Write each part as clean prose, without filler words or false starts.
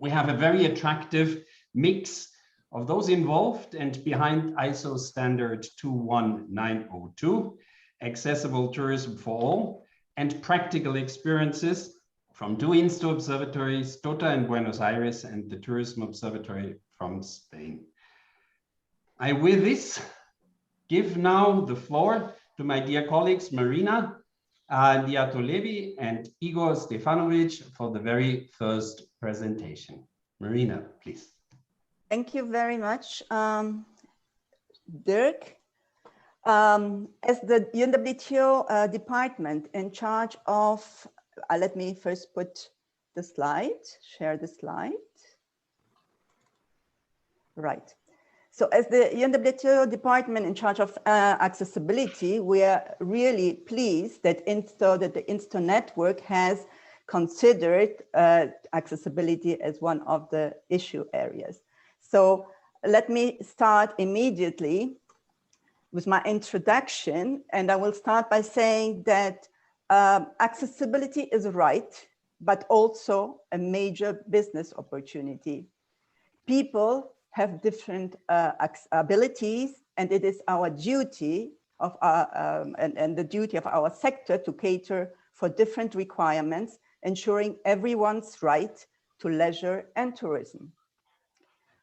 We have a very attractive mix of those involved and behind ISO standard 21902, accessible tourism for all, and practical experiences from two INSTO observatories, TOTA in Buenos Aires and the Tourism Observatory from Spain. I, with this, give now the floor to my dear colleagues, Marina Diatolevi and Igor Stefanovic for the very first presentation. Marina, please. Thank you very much, Dirk. As the UNWTO department in charge of, let me first put the slide, share the slide. Right. So as the UNWTO department in charge of accessibility, we are really pleased that the INSTO network has considered accessibility as one of the issue areas. So let me start immediately with my introduction, and I will start by saying that accessibility is a right, but also a major business opportunity. People have different abilities, and it is our duty of and the duty of our sector to cater for different requirements, ensuring everyone's right to leisure and tourism.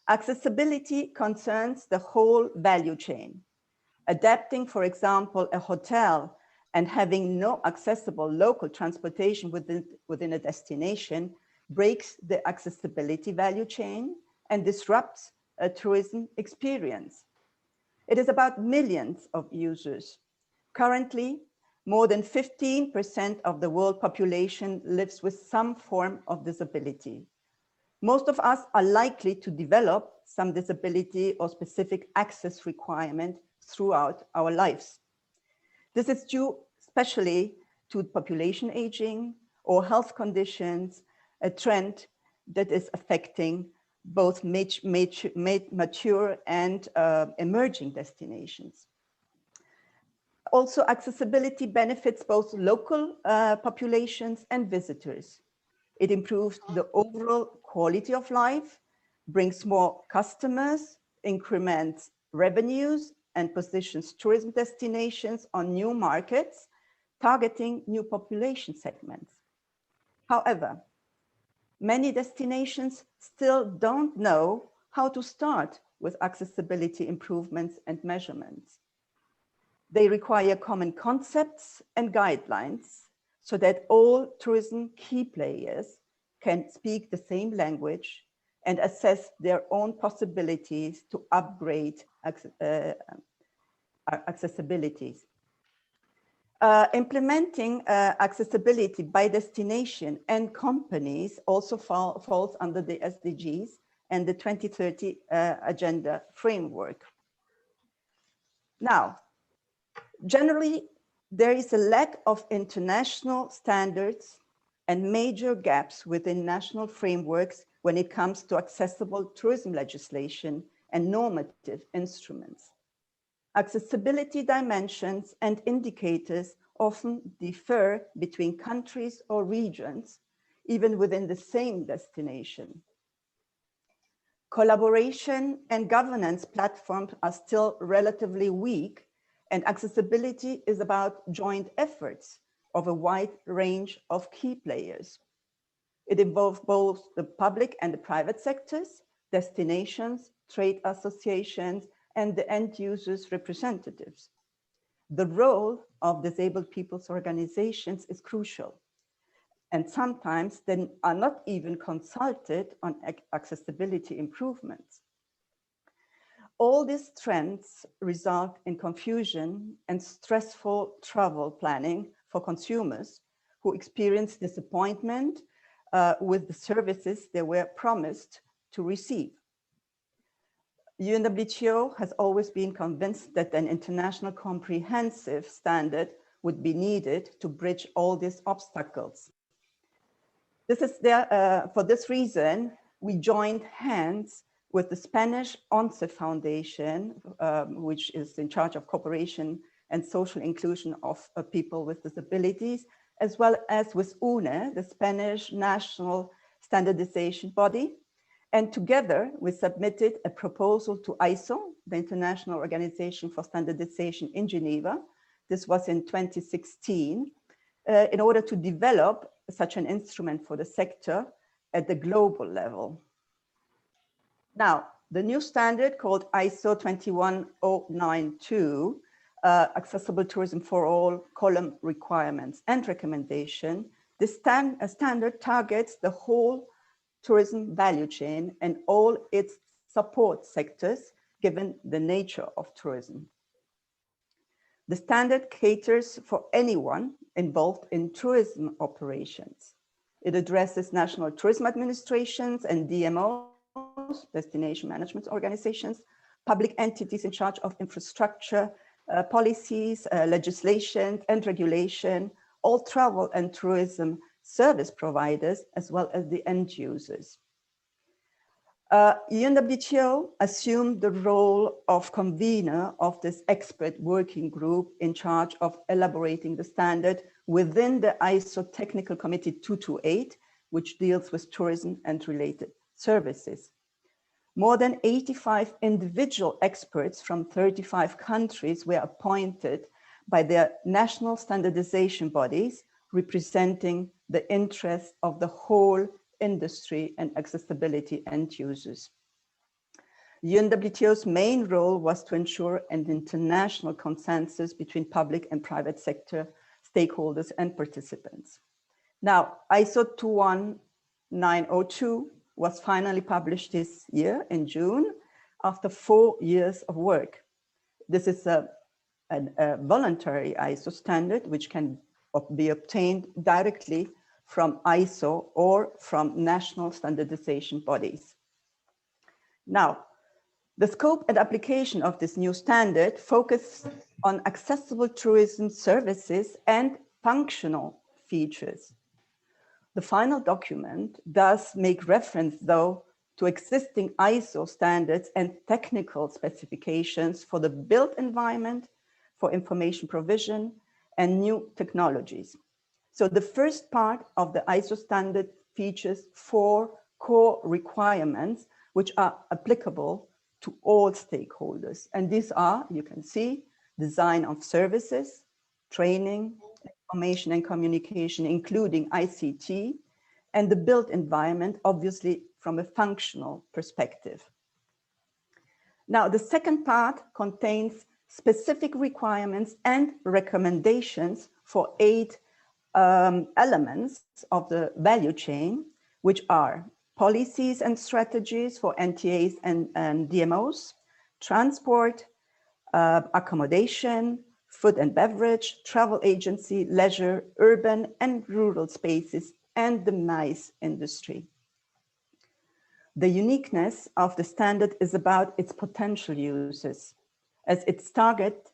Accessibility concerns the whole value chain. Adapting, for example, a hotel and having no accessible local transportation within a destination breaks the accessibility value chain and disrupts a tourism experience. It is about millions of users. Currently, more than 15% of the world population lives with some form of disability. Most of us are likely to develop some disability or specific access requirement throughout our lives. This is due especially to population aging or health conditions, a trend that is affecting both mature and emerging destinations. Also, accessibility benefits both local populations and visitors. It improves the overall quality of life, brings more customers, increments revenues, and positions tourism destinations on new markets, targeting new population segments. However, many destinations still don't know how to start with accessibility improvements and measurements. They require common concepts and guidelines so that all tourism key players can speak the same language and assess their own possibilities to upgrade accessibilities. Implementing accessibility by destination and companies also falls under the SDGs and the 2030 Agenda framework. Now, generally, there is a lack of international standards and major gaps within national frameworks when it comes to accessible tourism legislation and normative instruments. Accessibility dimensions and indicators often differ between countries or regions, even within the same destination. Collaboration and governance platforms are still relatively weak, and accessibility is about joint efforts of a wide range of key players. It involves both the public and the private sectors, destinations, trade associations, and the end users' representatives. The role of disabled people's organizations is crucial, and sometimes they are not even consulted on accessibility improvements. All these trends result in confusion and stressful travel planning for consumers who experience disappointment with the services they were promised to receive. UNWTO has always been convinced that an international comprehensive standard would be needed to bridge all these obstacles. For this reason, we joined hands with the Spanish ONCE Foundation, which is in charge of cooperation and social inclusion of people with disabilities, as well as with UNE, the Spanish national standardization body, And together, we submitted a proposal to ISO, the International Organization for Standardization in Geneva. This was in 2016, in order to develop such an instrument for the sector at the global level. Now, the new standard called ISO 21092, Accessible Tourism for All, column requirements and recommendation, this standard targets the whole tourism value chain and all its support sectors, given the nature of tourism. The standard caters for anyone involved in tourism operations. It addresses national tourism administrations and DMOs, destination management organizations, public entities in charge of infrastructure, policies, legislation and regulation, all travel and tourism service providers, as well as the end users. UNWTO assumed the role of convener of this expert working group in charge of elaborating the standard within the ISO Technical Committee 228, which deals with tourism and related services. More than 85 individual experts from 35 countries were appointed by their national standardization bodies, representing the interests of the whole industry and accessibility end users. UNWTO's main role was to ensure an international consensus between public and private sector stakeholders and participants. Now, ISO 21902 was finally published this year in June after 4 years of work. This is a voluntary ISO standard which can be obtained directly from ISO or from national standardization bodies. Now, the scope and application of this new standard focus on accessible tourism services and functional features. The final document does make reference, though, to existing ISO standards and technical specifications for the built environment, for information provision, and new technologies. So the first part of the ISO standard features 4 core requirements which are applicable to all stakeholders. And these are, you can see, design of services, training, information and communication, including ICT, and the built environment, obviously from a functional perspective. Now, the second part contains specific requirements and recommendations for 8 elements of the value chain, which are policies and strategies for NTAs and DMOs, transport, accommodation, food and beverage, travel agency, leisure, urban and rural spaces, and the MICE industry. The uniqueness of the standard is about its potential uses, as its target,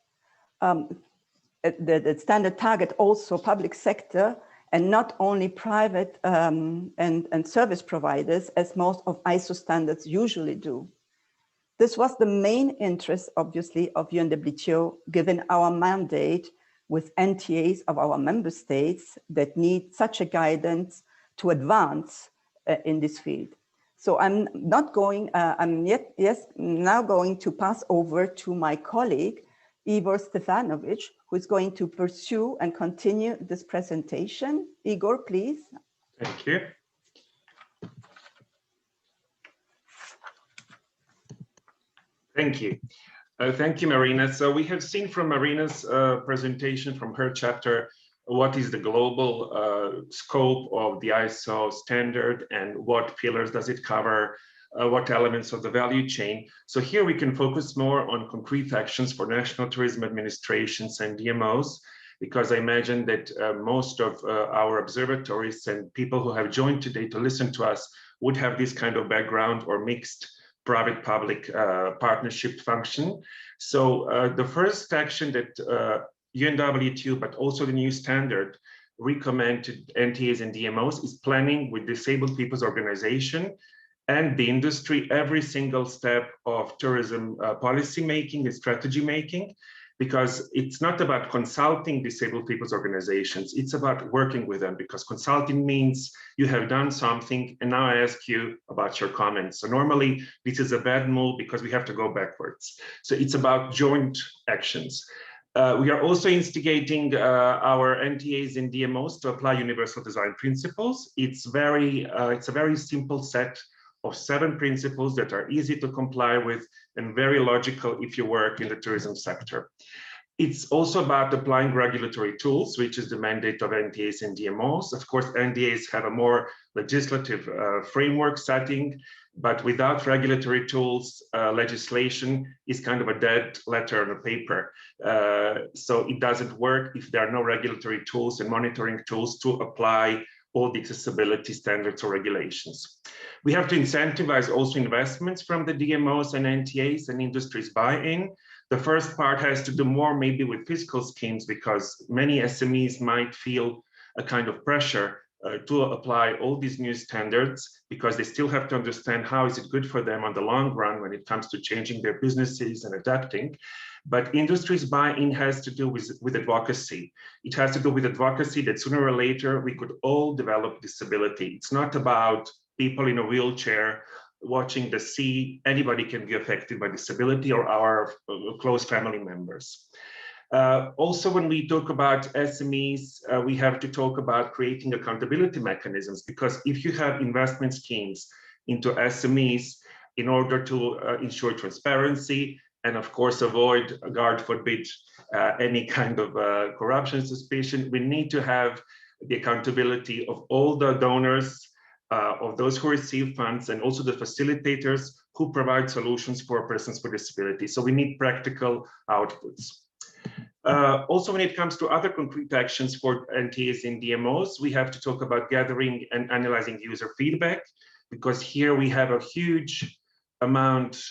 the standard target also public sector and not only private and service providers, as most of ISO standards usually do. This was the main interest, obviously, of UNWTO, given our mandate with NTAs of our member states that need such a guidance to advance in this field. So I'm now going to pass over to my colleague, Ivor Stefanovic, who is going to pursue and continue this presentation. Igor, please. Thank you. Thank you. Thank you, Marina. So we have seen from Marina's presentation from her chapter, what is the global scope of the ISO standard and what pillars does it cover, what elements of the value chain. So here we can focus more on concrete actions for national tourism administrations and DMOs, because I imagine that most of our observatories and people who have joined today to listen to us would have this kind of background or mixed private-public partnership function. So the first action that UNWTO, but also the new standard, recommend to NTAs and DMOs is planning with disabled people's organization and the industry every single step of tourism policy making and strategy making. because it's not about consulting disabled people's organizations, it's about working with them, because consulting means you have done something and now I ask you about your comments. So normally this is a bad move because we have to go backwards. So it's about joint actions. We are also instigating our NTAs and DMOs to apply universal design principles. It's a very simple set of 7 principles that are easy to comply with and very logical if you work in the tourism sector. It's also about applying regulatory tools, which is the mandate of NTAs and DMOs. Of course, NDAs have a more legislative framework setting, but without regulatory tools, legislation is kind of a dead letter on a paper. So it doesn't work if there are no regulatory tools and monitoring tools to apply all the accessibility standards or regulations. We have to incentivize also investments from the DMOs and NTAs and industries buy-in. The first part has to do more maybe with fiscal schemes, because many SMEs might feel a kind of pressure to apply all these new standards, because they still have to understand how is it good for them on the long run when it comes to changing their businesses and adapting. But industries buy-in has to do with advocacy. It has to do with advocacy that sooner or later we could all develop disability. It's not about people in a wheelchair watching the sea. Anybody can be affected by disability, or our close family members. Also, when we talk about SMEs, we have to talk about creating accountability mechanisms, because if you have investment schemes into SMEs in order to ensure transparency and of course avoid, God forbid, any kind of corruption suspicion, we need to have the accountability of all the donors, of those who receive funds, and also the facilitators who provide solutions for persons with disabilities. So we need practical outputs. Also, when it comes to other concrete actions for NTAs and DMOs, we have to talk about gathering and analyzing user feedback, because here we have a huge amount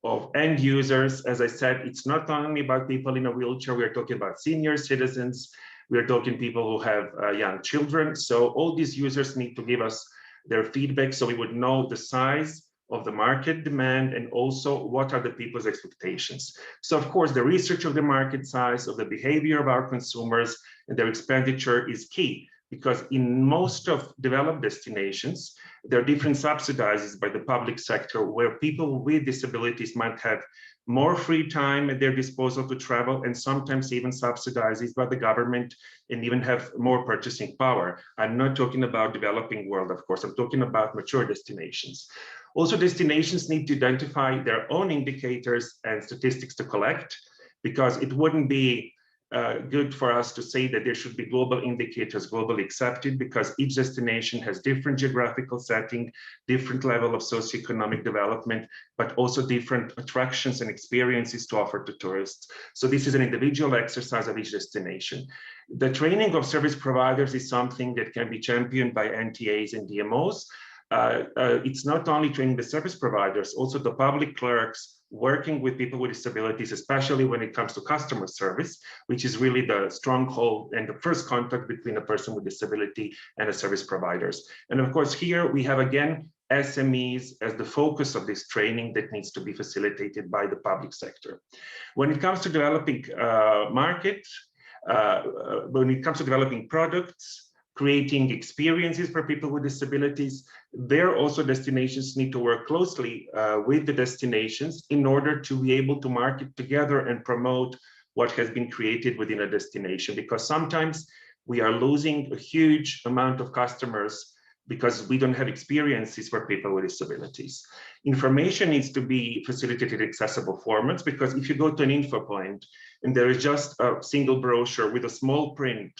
of end users. As I said, it's not only about people in a wheelchair, we are talking about senior citizens, we are talking people who have young children. So all these users need to give us their feedback so we would know the size of the market demand and also what are the people's expectations. So of course, the research of the market size, of the behavior of our consumers and their expenditure is key, because in most of developed destinations, there are different subsidies by the public sector where people with disabilities might have more free time at their disposal to travel, and sometimes even subsidized by the government and even have more purchasing power. I'm not talking about developing world, of course, I'm talking about mature destinations. Also, destinations need to identify their own indicators and statistics to collect, because it wouldn't be good for us to say that there should be global indicators globally accepted, because each destination has different geographical setting, different level of socioeconomic development, but also different attractions and experiences to offer to tourists. So this is an individual exercise of each destination. The training of service providers is something that can be championed by NTAs and DMOs. It's not only training the service providers, also the public clerks working with people with disabilities, especially when it comes to customer service, which is really the stronghold and the first contact between a person with disability and the service providers. And of course, here we have again SMEs as the focus of this training that needs to be facilitated by the public sector. When it comes to developing when it comes to developing products, creating experiences for people with disabilities, there also destinations need to work closely with the destinations in order to be able to market together and promote what has been created within a destination, because sometimes we are losing a huge amount of customers because we don't have experiences for people with disabilities. Information needs to be facilitated in accessible formats, because if you go to an info point and there is just a single brochure with a small print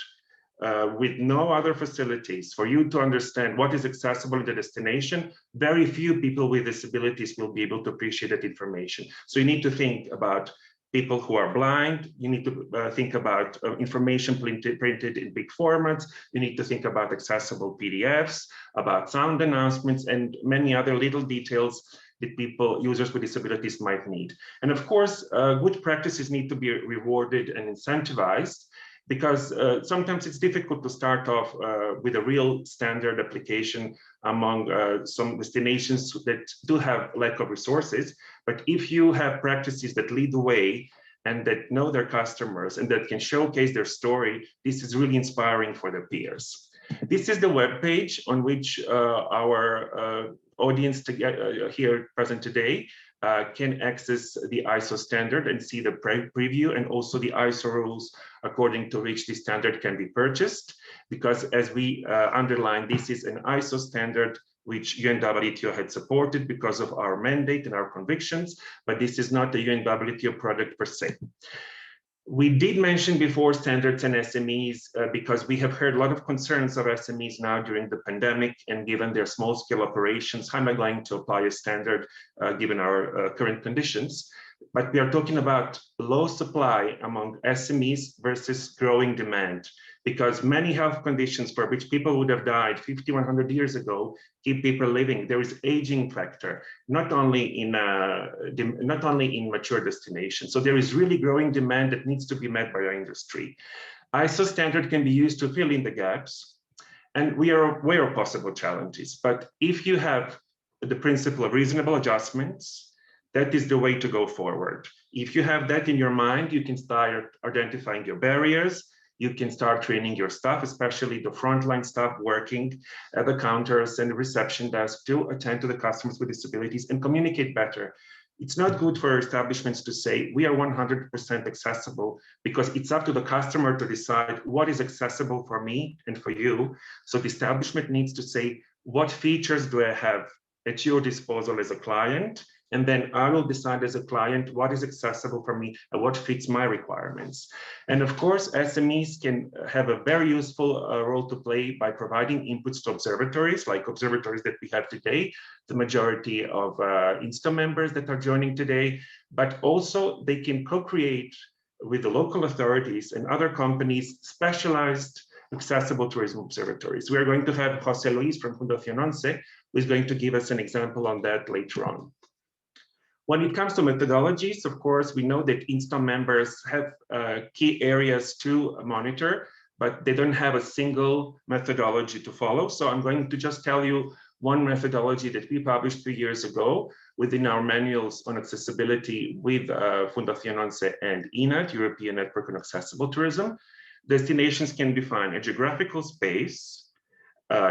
with no other facilities for you to understand what is accessible in the destination, very few people with disabilities will be able to appreciate that information. So you need to think about people who are blind, you need to think about information printed in big formats, you need to think about accessible PDFs, about sound announcements, and many other little details that users with disabilities might need. And of course, good practices need to be rewarded and incentivized, because sometimes it's difficult to start off with a real standard application among some destinations that do have lack of resources. But if you have practices that lead the way, and that know their customers and that can showcase their story, this is really inspiring for their peers. This is the web page on which our audience here present today can access the ISO standard and see the preview and also the ISO rules according to which the standard can be purchased. Because as we underline, this is an ISO standard which UNWTO had supported because of our mandate and our convictions, but this is not the UNWTO product per se. We did mention before standards and SMEs because we have heard a lot of concerns of SMEs now during the pandemic, and given their small scale operations, how am I going to apply a standard given our current conditions? But we are talking about low supply among SMEs versus growing demand, because many health conditions for which people would have died 50, 100 years ago keep people living. There is aging factor, not only in mature destinations. So there is really growing demand that needs to be met by our industry. ISO standard can be used to fill in the gaps, and we are aware of possible challenges. But if you have the principle of reasonable adjustments, that is the way to go forward. If you have that in your mind, you can start identifying your barriers. You can start training your staff, especially the frontline staff working at the counters and the reception desk, to attend to the customers with disabilities and communicate better. It's not good for establishments to say we are 100% accessible, because it's up to the customer to decide what is accessible for me and for you. So the establishment needs to say, what features do I have at your disposal as a client? And then I will decide as a client what is accessible for me and what fits my requirements. And of course, SMEs can have a very useful role to play by providing inputs to observatories, like observatories that we have today, the majority of INSTO members that are joining today, but also they can co-create with the local authorities and other companies specialized accessible tourism observatories. We are going to have Jose Luis from Fundación Once, who is going to give us an example on that later on. When it comes to methodologies, of course, we know that INSTO members have key areas to monitor, but they don't have a single methodology to follow. So I'm going to just tell you one methodology that we published 3 years ago within our manuals on accessibility with Fundación Once and ENAT, European Network on Accessible Tourism. Destinations can define a geographical space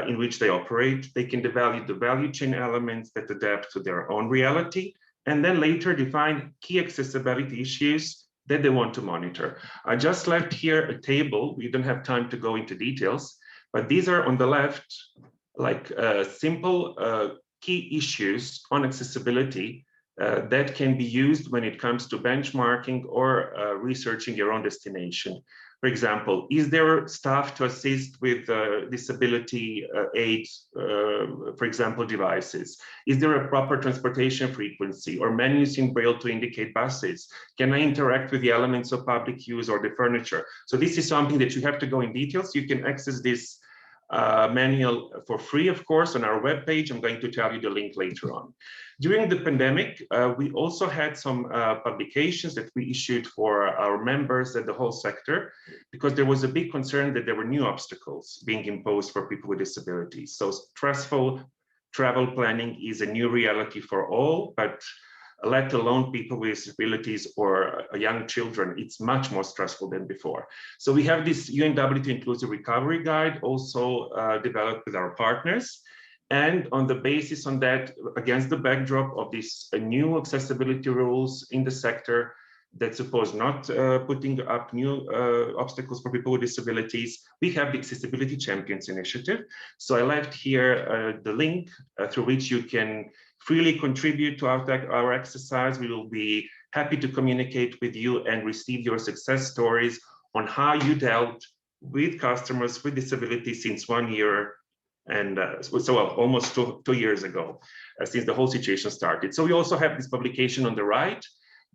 in which they operate. They can devalue the value chain elements that adapt to their own reality, and then later define key accessibility issues that they want to monitor. I just left here a table. We don't have time to go into details, but these are on the left, like simple key issues on accessibility that can be used when it comes to benchmarking or researching your own destination. For example, is there staff to assist with disability aids, for example, devices? Is there a proper transportation frequency or menus in Braille to indicate buses? Can I interact with the elements of public use or the furniture? So this is something that you have to go in details. You can access this manual for free, of course, on our webpage. I'm going to tell you the link later on. During the pandemic, we also had some publications that we issued for our members and the whole sector, because there was a big concern that there were new obstacles being imposed for people with disabilities. So stressful travel planning is a new reality for all, but let alone people with disabilities or young children, it's much more stressful than before. So we have this UNWTO Inclusive Recovery Guide also developed with our partners. And on the basis on that, against the backdrop of these new accessibility rules in the sector that suppose not putting up new obstacles for people with disabilities, we have the Accessibility Champions Initiative. So I left here the link through which you can freely contribute to our exercise. We will be happy to communicate with you and receive your success stories on how you dealt with customers with disabilities since 1 year and almost two years ago, since the whole situation started. So we also have this publication on the right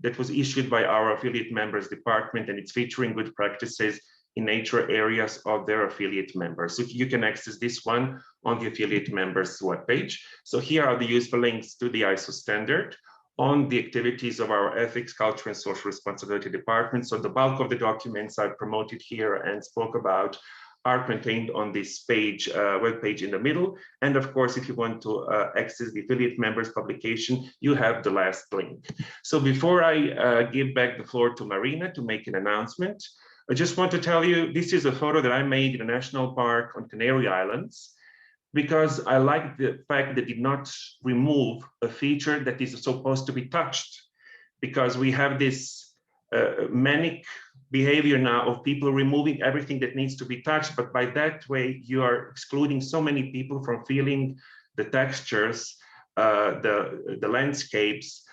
that was issued by our affiliate members department, and it's featuring good practices in nature areas of their affiliate members. So you can access this one on the affiliate members webpage. So here are the useful links to the ISO standard on the activities of our ethics, culture, and social responsibility department. So the bulk of the documents I've promoted here and spoke about are contained on this page, web page in the middle. And of course, if you want to access the affiliate members publication, you have the last link. So before I give back the floor to Marina to make an announcement, I just want to tell you, this is a photo that I made in a national park on Canary Islands, because I like the fact that it did not remove a feature that is supposed to be touched, because we have this manic behavior now of people removing everything that needs to be touched, but by that way you are excluding so many people from feeling the textures, the landscapes,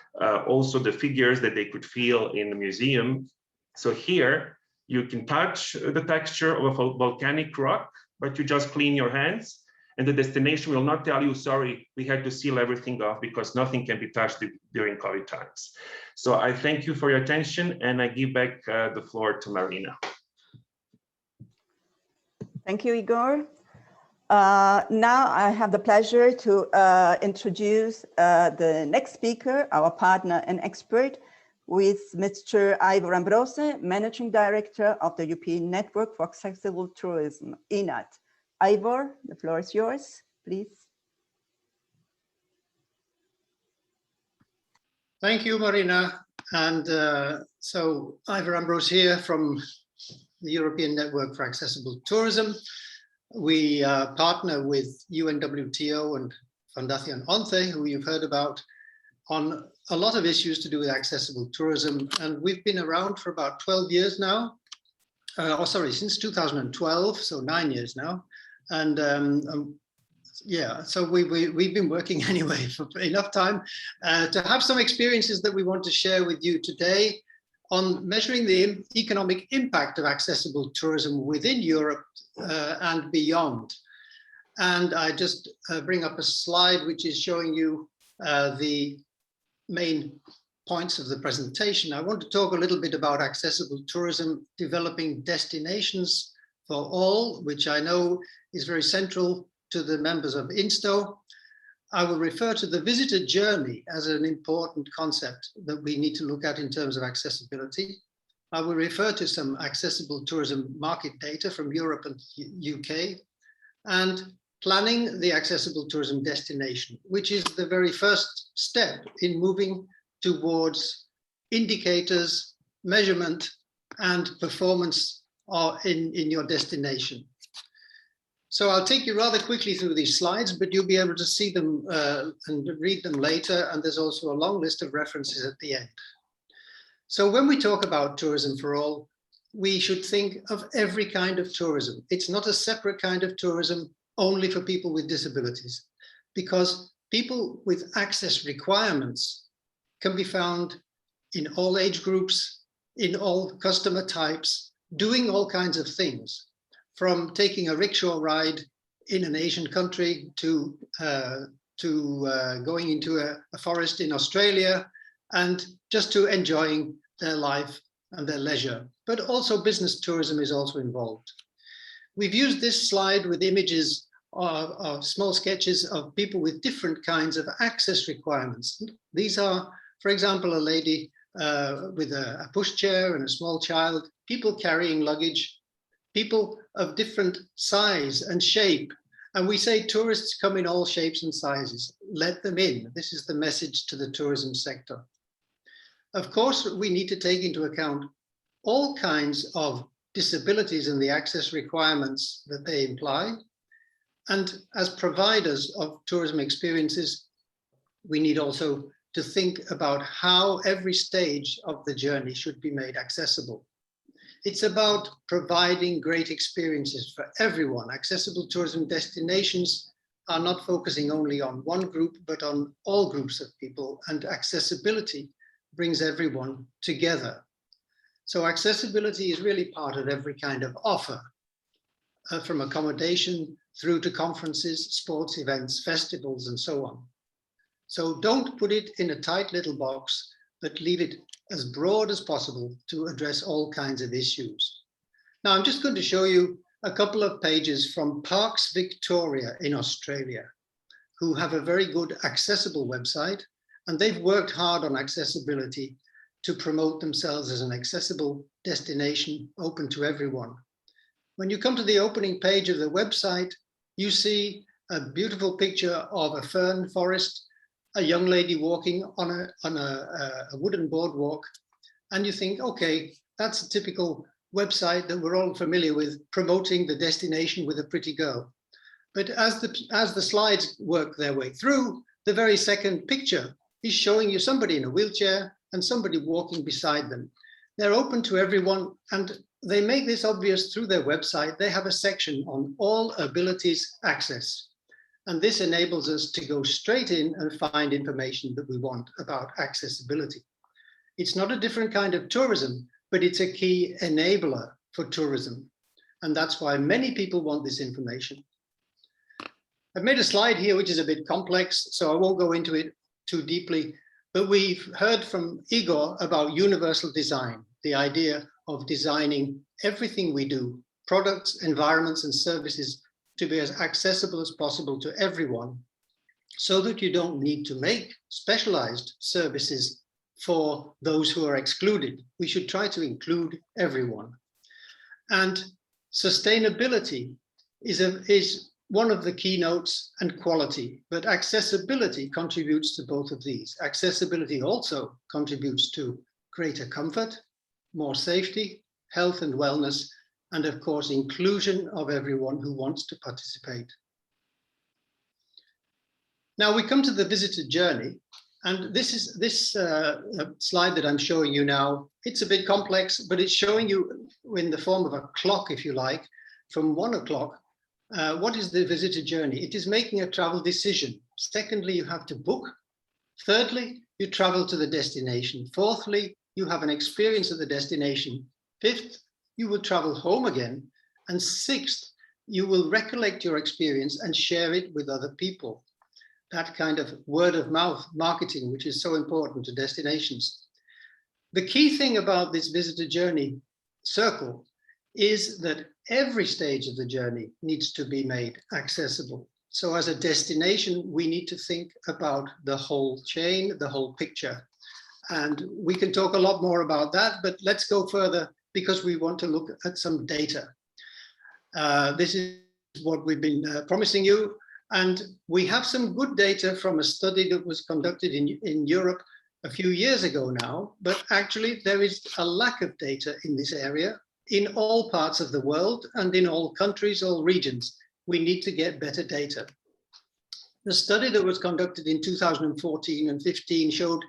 also the figures that they could feel in the museum. So here you can touch the texture of a volcanic rock, but you just clean your hands, and the destination will not tell you, sorry, we had to seal everything off because nothing can be touched during COVID times. So I thank you for your attention, and I give back the floor to Marina. Thank you, Igor. Now I have the pleasure to introduce the next speaker, our partner and expert, with Mr. Ivor Ambrose, Managing Director of the European Network for Accessible Tourism, INAT. Ivor, the floor is yours, please. Thank you, Marina. And so Ivor Ambrose here from the European Network for Accessible Tourism. We partner with UNWTO and Fundación ONCE, who you've heard about, on a lot of issues to do with accessible tourism. And we've been around for about 12 years now. Since 2012, so 9 years now. And yeah, so we've been working anyway for enough time to have some experiences that we want to share with you today on measuring the economic impact of accessible tourism within Europe and beyond. And I just bring up a slide which is showing you the main points of the presentation. I want to talk a little bit about accessible tourism, developing destinations for all, which I know is very central to the members of INSTO. I will refer to the visitor journey as an important concept that we need to look at in terms of accessibility. I will refer to some accessible tourism market data from Europe and UK, and planning the accessible tourism destination, which is the very first step in moving towards indicators, measurement, and performance in your destination. So I'll take you rather quickly through these slides, but you'll be able to see them and read them later. And there's also a long list of references at the end. So when we talk about tourism for all, we should think of every kind of tourism. It's not a separate kind of tourism only for people with disabilities, because people with access requirements can be found in all age groups, in all customer types, doing all kinds of things, from taking a rickshaw ride in an Asian country to going into a forest in Australia, and just to enjoying their life and their leisure. But also business tourism is also involved. We've used this slide with images of small sketches of people with different kinds of access requirements. These are, for example, a lady with a pushchair and a small child, people carrying luggage, people of different size and shape. And we say tourists come in all shapes and sizes. Let them in. This is the message to the tourism sector. Of course, we need to take into account all kinds of disabilities and the access requirements that they imply. And as providers of tourism experiences, we need also to think about how every stage of the journey should be made accessible. It's about providing great experiences for everyone. Accessible tourism destinations are not focusing only on one group, but on all groups of people, and accessibility brings everyone together. So accessibility is really part of every kind of offer, from accommodation through to conferences, sports events, festivals, and so on. So don't put it in a tight little box, but leave it as broad as possible to address all kinds of issues. Now, I'm just going to show you a couple of pages from Parks Victoria in Australia, who have a very good accessible website, and they've worked hard on accessibility to promote themselves as an accessible destination open to everyone. When you come to the opening page of the website, you see a beautiful picture of a fern forest, a young lady walking on a wooden boardwalk, and you think, okay, that's a typical website that we're all familiar with, promoting the destination with a pretty girl. But as the slides work their way through, the very second picture is showing you somebody in a wheelchair and somebody walking beside them. They're open to everyone, and they make this obvious through their website. They have a section on all abilities access. And this enables us to go straight in and find information that we want about accessibility. It's not a different kind of tourism, but it's a key enabler for tourism. And that's why many people want this information. I've made a slide here, which is a bit complex, so I won't go into it too deeply, but we've heard from Igor about universal design, the idea of designing everything we do, products, environments, and services, to be as accessible as possible to everyone, so that you don't need to make specialized services for those who are excluded. We should try to include everyone. And sustainability is one of the keynotes, and quality, but accessibility contributes to both of these. Accessibility also contributes to greater comfort, more safety, health and wellness, and of course, inclusion of everyone who wants to participate. Now we come to the visitor journey, and this slide that I'm showing you now, it's a bit complex, but it's showing you in the form of a clock, if you like, from 1 o'clock. What is the visitor journey? It is making a travel decision. Secondly, you have to book. Thirdly, you travel to the destination. Fourthly, you have an experience at the destination. Fifth, you will travel home again. And sixth, you will recollect your experience and share it with other people. That kind of word of mouth marketing, which is so important to destinations. The key thing about this visitor journey circle is that every stage of the journey needs to be made accessible. So as a destination, we need to think about the whole chain, the whole picture. And we can talk a lot more about that, but let's go further because we want to look at some data. This is what we've been promising you. And we have some good data from a study that was conducted in Europe a few years ago now, but actually there is a lack of data in this area in all parts of the world and in all countries, all regions. We need to get better data. The study that was conducted in 2014 and 15 showed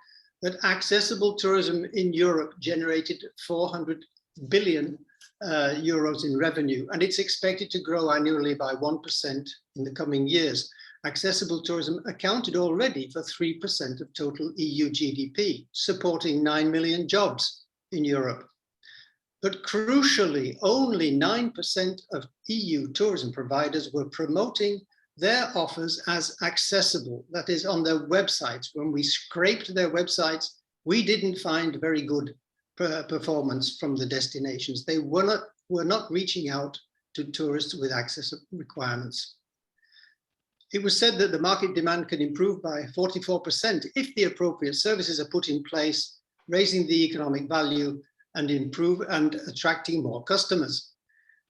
that accessible tourism in Europe generated 400 billion euros in revenue, and it's expected to grow annually by 1% in the coming years. Accessible tourism accounted already for 3% of total EU GDP, supporting 9 million jobs in Europe. But crucially, only 9% of EU tourism providers were promoting their offers as accessible, that is on their websites. When we scraped their websites, we didn't find very good performance from the destinations. They were not reaching out to tourists with access requirements. It was said that the market demand can improve by 44% if the appropriate services are put in place, raising the economic value and attracting more customers.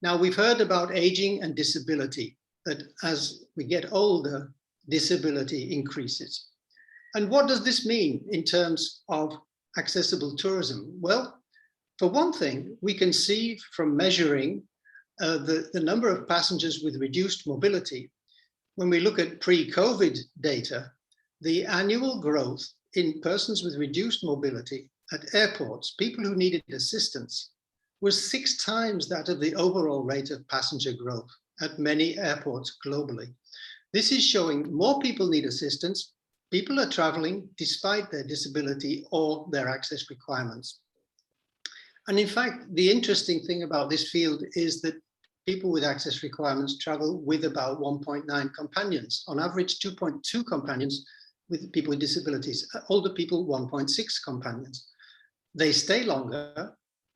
Now, we've heard about aging and disability, that as we get older, disability increases. And what does this mean in terms of accessible tourism? Well, for one thing, we can see from measuring the number of passengers with reduced mobility. When we look at pre-COVID data, the annual growth in persons with reduced mobility at airports, people who needed assistance, was 6 times that of the overall rate of passenger growth at many airports globally. This is showing more people need assistance. People are traveling despite their disability or their access requirements. And in fact, the interesting thing about this field is that people with access requirements travel with about 1.9 companions, on average 2.2 companions with people with disabilities, older people 1.6 companions. They stay longer,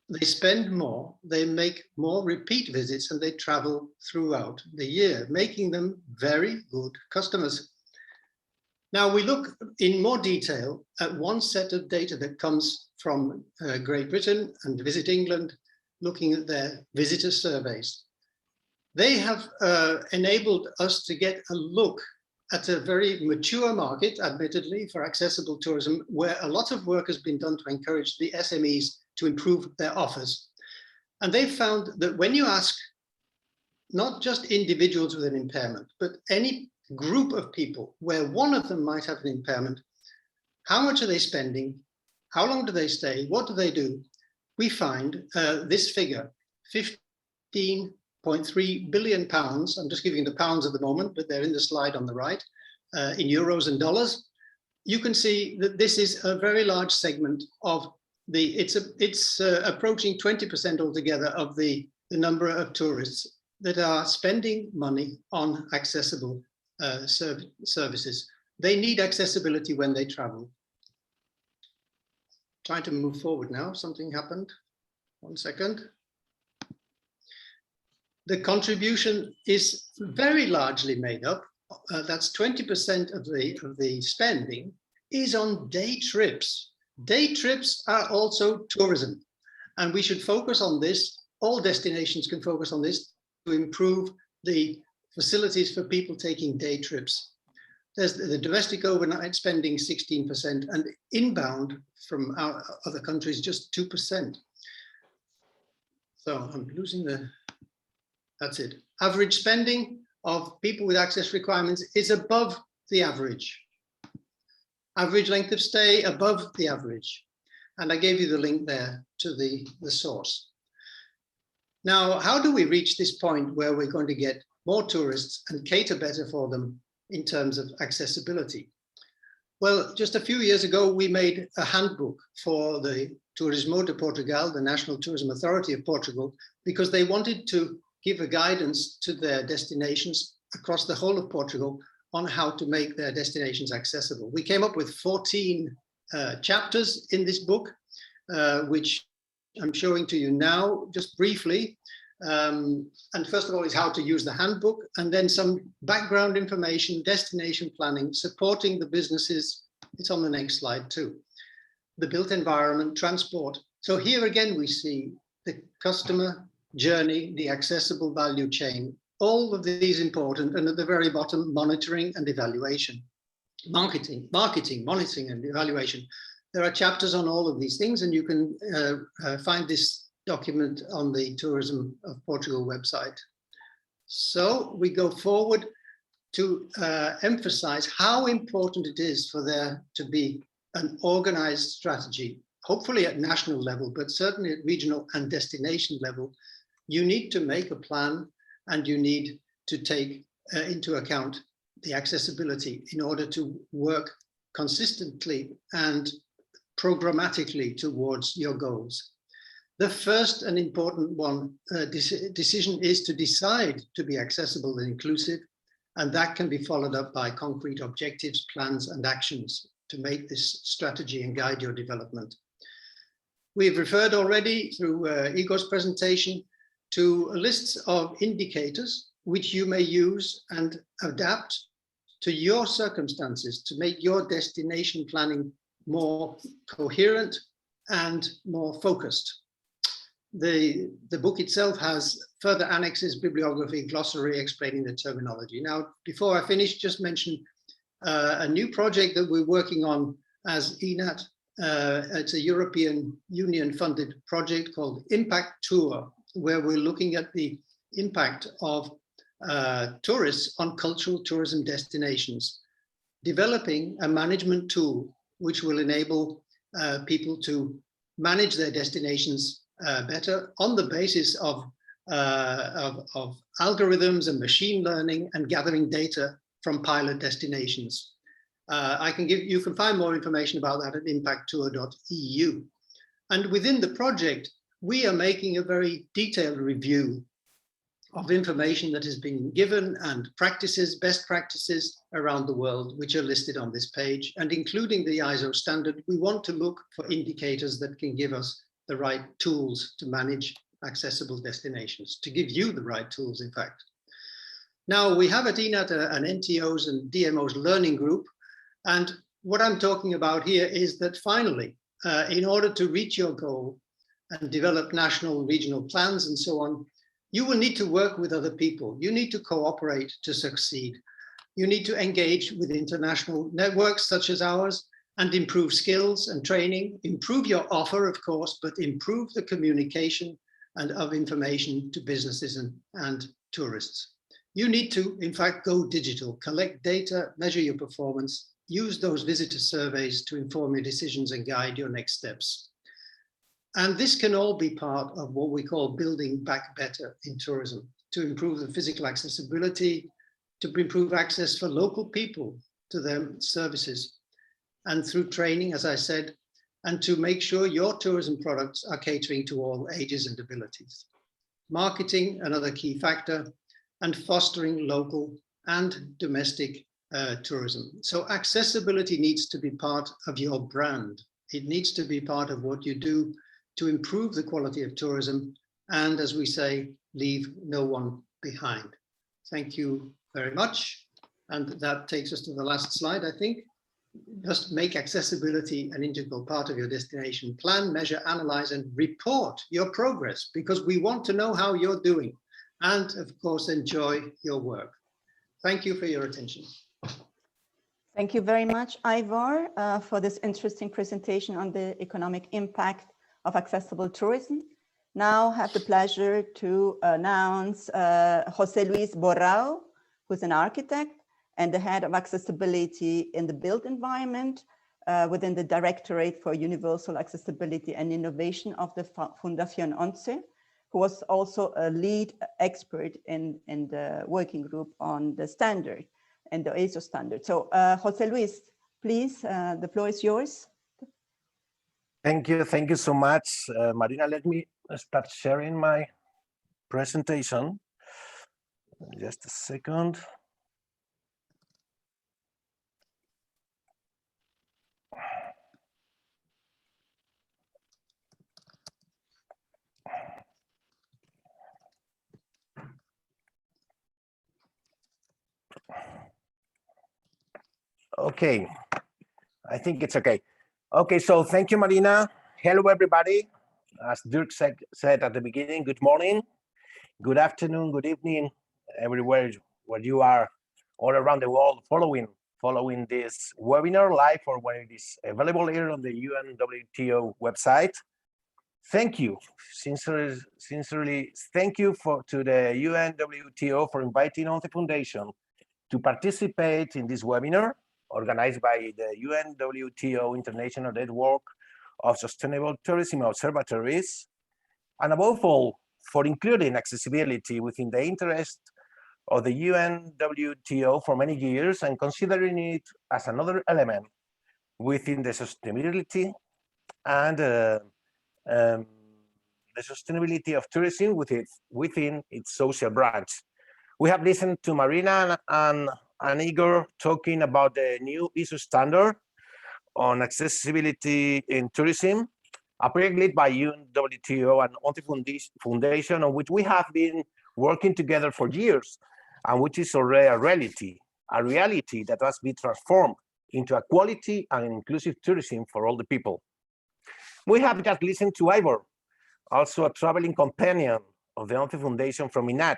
they spend more, they make more repeat visits, and they travel throughout the year, making them very good customers. Now we look in more detail at one set of data that comes from Great Britain and Visit England, looking at their visitor surveys. They have enabled us to get a look at a very mature market, admittedly, for accessible tourism, where a lot of work has been done to encourage the SMEs to improve their offers. And they found that when you ask not just individuals with an impairment, but any group of people where one of them might have an impairment, how much are they spending? How long do they stay? What do they do? We find this figure, 15.3 billion pounds. I'm just giving the pounds at the moment, but they're in the slide on the right, in euros and dollars. You can see that this is a very large segment of the, it's approaching 20% altogether of the number of tourists that are spending money on accessible services. They need accessibility when they travel. Trying to move forward now, something happened. 1 second. The contribution is very largely made up. That's 20% of the spending is on day trips. Day trips are also tourism, and we should focus on this. All destinations can focus on this to improve the facilities for people taking day trips. There's the domestic overnight spending 16%, and inbound from our other countries just 2%. So I'm losing the, that's it. Average spending of people with access requirements is above the average. Average length of stay above the average. And I gave you the link there to the source. Now, how do we reach this point where we're going to get more tourists and cater better for them in terms of accessibility? Well, just a few years ago, we made a handbook for the Turismo de Portugal, the National Tourism Authority of Portugal, because they wanted to give a guidance to their destinations across the whole of Portugal on how to make their destinations accessible. We came up with 14 chapters in this book, which I'm showing to you now, just briefly. And first of all is how to use the handbook, and then some background information, destination planning, supporting the businesses. It's on the next slide too. The built environment, transport. So here again, we see the customer journey, the accessible value chain, all of these important, and at the very bottom, monitoring and evaluation. Marketing, monitoring and evaluation. There are chapters on all of these things, and you can find this document on the Tourism of Portugal website. So we go forward to emphasize how important it is for there to be an organized strategy, hopefully at national level, but certainly at regional and destination level. You need to make a plan, and you need to take into account the accessibility in order to work consistently and programmatically towards your goals. The first and important one decision is to decide to be accessible and inclusive, and that can be followed up by concrete objectives, plans, and actions to make this strategy and guide your development. We've referred already through Igor's presentation to lists of indicators which you may use and adapt to your circumstances to make your destination planning more coherent and more focused. The book itself has further annexes, bibliography, glossary explaining the terminology. Now, before I finish, just mention a new project that we're working on as ENAT. It's a European Union funded project called Impact Tour, where we're looking at the impact of tourists on cultural tourism destinations, developing a management tool which will enable people to manage their destinations better on the basis of algorithms and machine learning and gathering data from pilot destinations. You can find more information about that at impacttour.eu. And within the project, we are making a very detailed review of information that has been given and practices, best practices around the world, which are listed on this page. And including the ISO standard, we want to look for indicators that can give us the right tools to manage accessible destinations, to give you the right tools, in fact. Now, we have at ENAT an NTOs and DMOs learning group. And what I'm talking about here is that finally, in order to reach your goal and develop national, regional plans and so on, You will need to work with other people. You need to cooperate to succeed. You need to engage with international networks such as ours and improve skills and training, improve your offer, of course, but improve the communication and of information to businesses and tourists. You need to, in fact, go digital, collect data, measure your performance, use those visitor surveys to inform your decisions and guide your next steps. And this can all be part of what we call building back better in tourism, to improve the physical accessibility, to improve access for local people to their services, and through training, as I said, and to make sure your tourism products are catering to all ages and abilities. Marketing, another key factor, and fostering local and domestic tourism. So accessibility needs to be part of your brand. It needs to be part of what you do to improve the quality of tourism and, as we say, leave no one behind. Thank you very much. And that takes us to the last slide, I think. Just make accessibility an integral part of your destination. Plan, measure, analyze, and report your progress, because we want to know how you're doing. And of course, enjoy your work. Thank you for your attention. Thank you very much, Ivor, for this interesting presentation on the economic impact of accessible tourism. Now I have the pleasure to announce José Luis Borrao, who's an architect and the head of accessibility in the built environment within the Directorate for Universal Accessibility and Innovation of the Fundación UNCE, who was also a lead expert in the working group on the standard and the ISO standard. So José Luis, please, the floor is yours. Thank you so much, Marina. Let me start sharing my presentation. Just a second. Okay, I think it's okay. Okay, so thank you, Marina. Hello, everybody. As Dirk said at the beginning, good morning, good afternoon, good evening, everywhere where you are all around the world following this webinar live or when it is available here on the UNWTO website. Thank you, sincerely, thank you to the UNWTO for inviting UNCE Foundation to participate in this webinar organized by the UNWTO International Network of Sustainable Tourism Observatories, and above all, for including accessibility within the interest of the UNWTO for many years and considering it as another element within the sustainability and the sustainability of tourism within its social branch. We have listened to Marina and Igor talking about the new ISO standard on accessibility in tourism, a project led by UNWTO and UNCE Foundation, on which we have been working together for years, and which is already a reality that must be transformed into a quality and inclusive tourism for all the people. We have just listened to Ivor, also a traveling companion of the UNCE Foundation from INAT,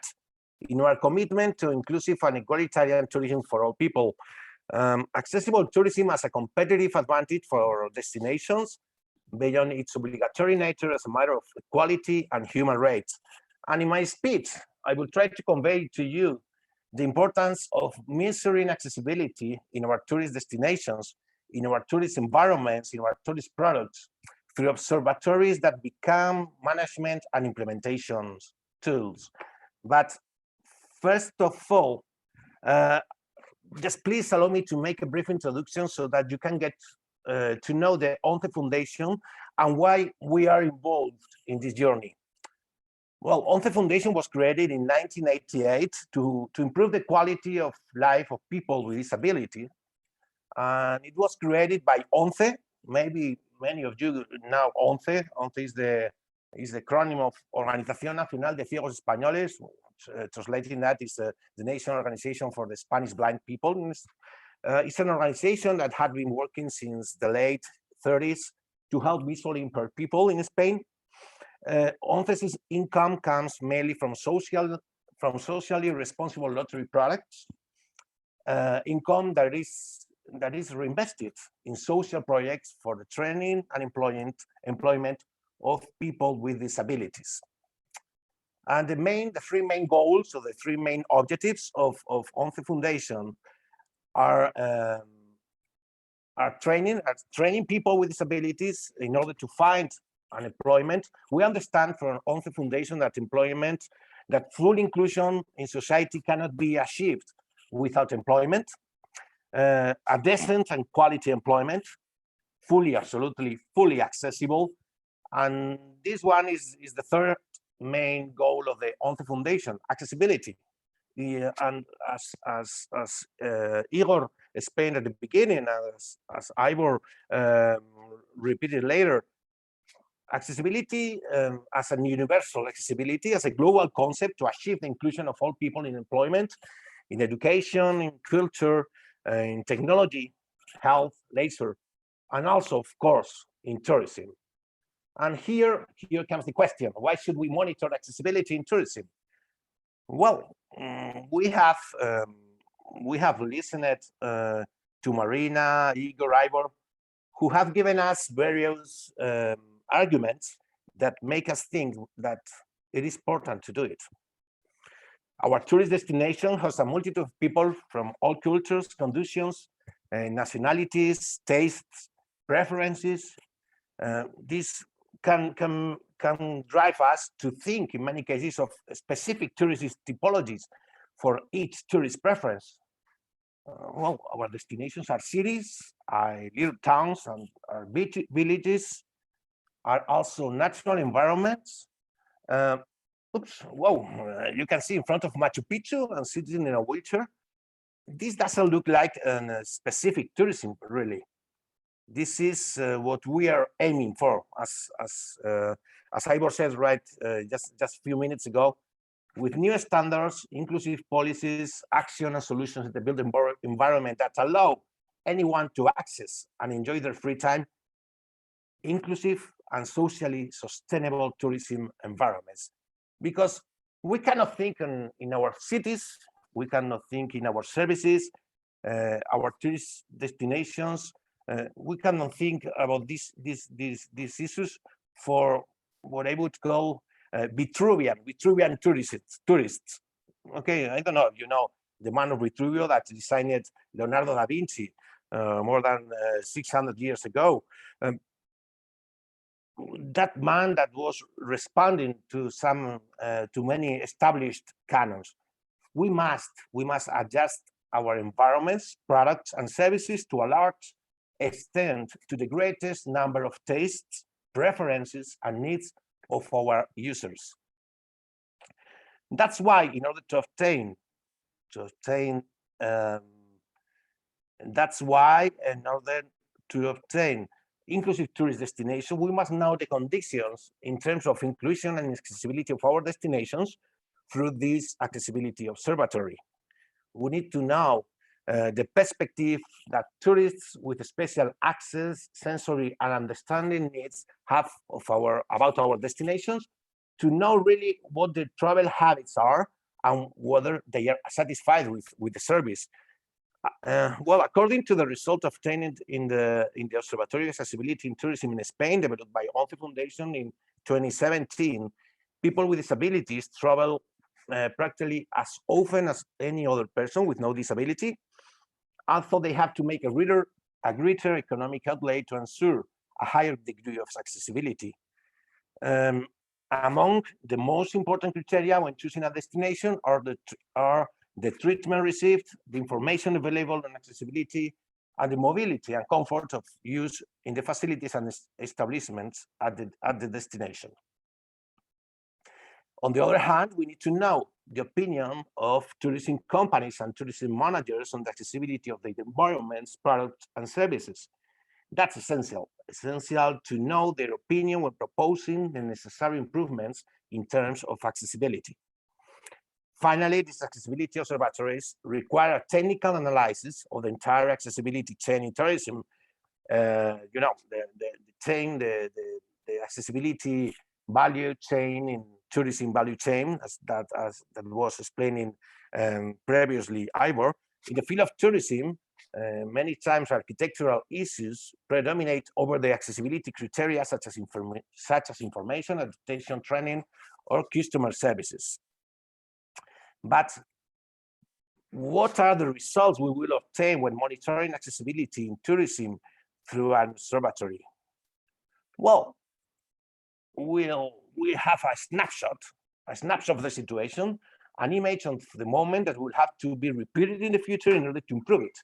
in our commitment to inclusive and egalitarian tourism for all people. Accessible tourism has a competitive advantage for destinations beyond its obligatory nature as a matter of equality and human rights. And in my speech, I will try to convey to you the importance of measuring accessibility in our tourist destinations, in our tourist environments, in our tourist products, through observatories that become management and implementation tools. But first of all, just please allow me to make a brief introduction so that you can get to know the UNCE Foundation and why we are involved in this journey. Well, UNCE Foundation was created in 1988 to improve the quality of life of people with disability. And it was created by UNCE. Maybe many of you know UNCE. UNCE is the acronym of Organización Nacional de Ciegos Españoles. Translating that is the National Organization for the Spanish Blind People. It's an organization that had been working since the late 30s to help visually impaired people in Spain. ONCE's income comes mainly from socially responsible lottery products, income that is reinvested in social projects for the training and employment of people with disabilities. And the three main goals, or the three main objectives of ONCE Foundation are training people with disabilities in order to find unemployment. We understand from ONCE Foundation that full inclusion in society cannot be achieved without employment, a decent and quality employment, absolutely fully accessible. And this one is the third main goal of the ONCE Foundation, accessibility. And as Igor explained at the beginning, as Ivor repeated later, accessibility as a universal accessibility, as a global concept to achieve the inclusion of all people in employment, in education, in culture, in technology, health, leisure, and also, of course, in tourism. And here comes the question: why should we monitor accessibility in tourism? Well, we have listened to Marina, Igor, Ivor, who have given us various arguments that make us think that it is important to do it. Our tourist destination has a multitude of people from all cultures, conditions, nationalities, tastes, preferences. This can drive us to think, in many cases, of specific tourist typologies for each tourist preference. Well, our destinations are cities, are little towns, and are villages, are also natural environments. You can see in front of Machu Picchu and sitting in a wheelchair. This doesn't look like a specific tourism, really. This is what we are aiming for, as Ivor said just a few minutes ago, with new standards, inclusive policies, action and solutions in the built environment that allow anyone to access and enjoy their free time, inclusive and socially sustainable tourism environments. Because we cannot think in our cities, we cannot think in our services, our tourist destinations. We cannot think about these issues for what I would call Vitruvian tourists. Okay, I don't know if you know the man of Vitruvio that designed Leonardo da Vinci more than 600 years ago. That man that was responding to many established canons. We must adjust our environments, products, and services to a large extent to the greatest number of tastes, preferences, and needs of our users. That's why, in order to obtain inclusive tourist destination, we must know the conditions in terms of inclusion and accessibility of our destinations through this accessibility observatory. We need to know the perspective that tourists with special access, sensory, and understanding needs have about our destinations, to know really what their travel habits are and whether they are satisfied with the service. Well, according to the result obtained in the Observatory of Accessibility in Tourism in Spain, developed by ONCE Foundation in 2017, people with disabilities travel practically as often as any other person with no disability, although they have to make a greater economic outlay to ensure a higher degree of accessibility. Among the most important criteria when choosing a destination are the treatment received, the information available on accessibility, and the mobility and comfort of use in the facilities and establishments at the destination. On the other hand, we need to know the opinion of tourism companies and tourism managers on the accessibility of the environments, products, and services. That's essential to know their opinion when proposing the necessary improvements in terms of accessibility. Finally, these accessibility observatories require a technical analysis of the entire accessibility chain in tourism. The accessibility value chain, in tourism value chain, as that was explaining previously, Ivor. In the field of tourism, many times architectural issues predominate over the accessibility criteria such as information, education, training, or customer services. But what are the results we will obtain when monitoring accessibility in tourism through an observatory? Well, we have a snapshot of the situation, an image of the moment that will have to be repeated in the future in order to improve it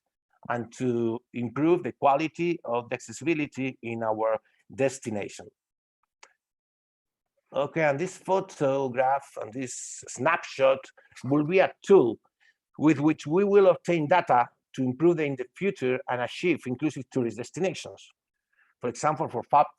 and to improve the quality of the accessibility in our destination. Okay, and this photograph and this snapshot will be a tool with which we will obtain data to improve in the future and achieve inclusive tourist destinations. For example,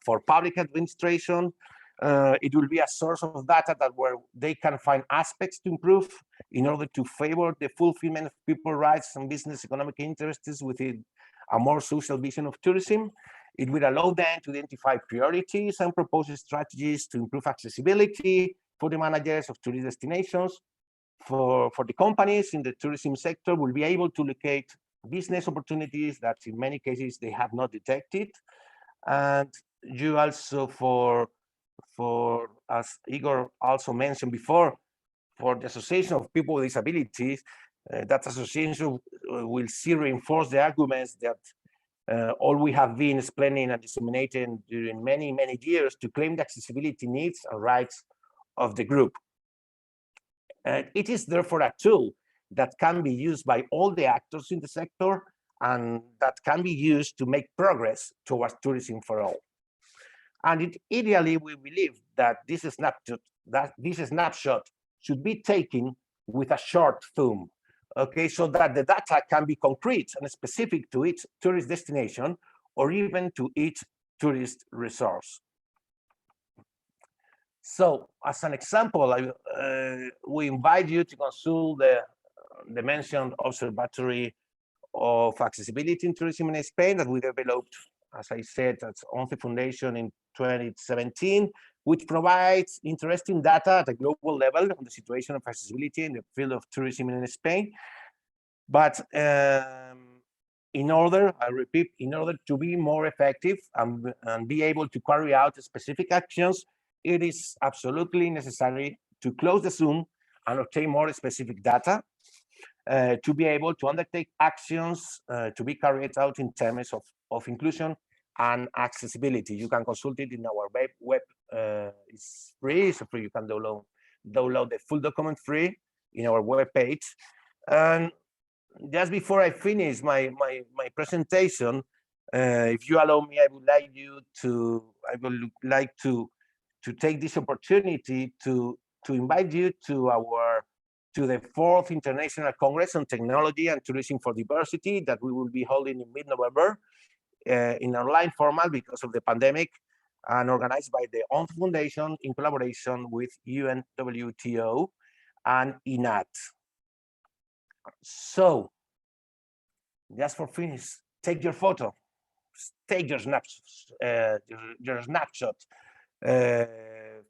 for public administration, it will be a source of data that where they can find aspects to improve in order to favor the fulfillment of people's rights and business economic interests within a more social vision of tourism. It will allow them to identify priorities and propose strategies to improve accessibility for the managers of tourist destinations. For the companies in the tourism sector, will be able to locate business opportunities that in many cases they have not detected. And you also, for as Igor also mentioned before, for the Association of People with Disabilities, that association will see reinforce the arguments that all we have been explaining and disseminating during many years to claim the accessibility needs and rights of the group. It is therefore a tool that can be used by all the actors in the sector and that can be used to make progress towards tourism for all. And ideally, we believe that this snapshot should be taken with a short film, okay, so that the data can be concrete and specific to each tourist destination or even to each tourist resource. So, as an example, we invite you to consult the mentioned Observatory of Accessibility in Tourism in Spain that we developed, as I said, at UNCE Foundation in 2017, which provides interesting data at a global level on the situation of accessibility in the field of tourism in Spain. But in order, I repeat, in order to be more effective and be able to carry out specific actions, it is absolutely necessary to close the Zoom and obtain more specific data to be able to undertake actions to be carried out in terms of inclusion and accessibility. You can consult it in our web. It's free, so free. You can download the full document free in our web page. And just before I finish my presentation, if you allow me, I would like to take this opportunity to invite you to the 4th International Congress on Technology and Tourism for Diversity that we will be holding in mid-November in online format because of the pandemic, and organized by the UNCE Foundation in collaboration with UNWTO and INAT. So, just for finish, take your photo, take your snapshot.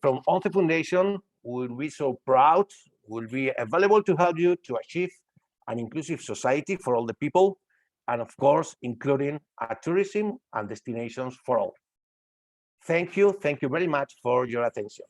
From UNCE Foundation, we'll be so proud, will be available to help you to achieve an inclusive society for all the people, and of course, including tourism and destinations for all. Thank you very much for your attention.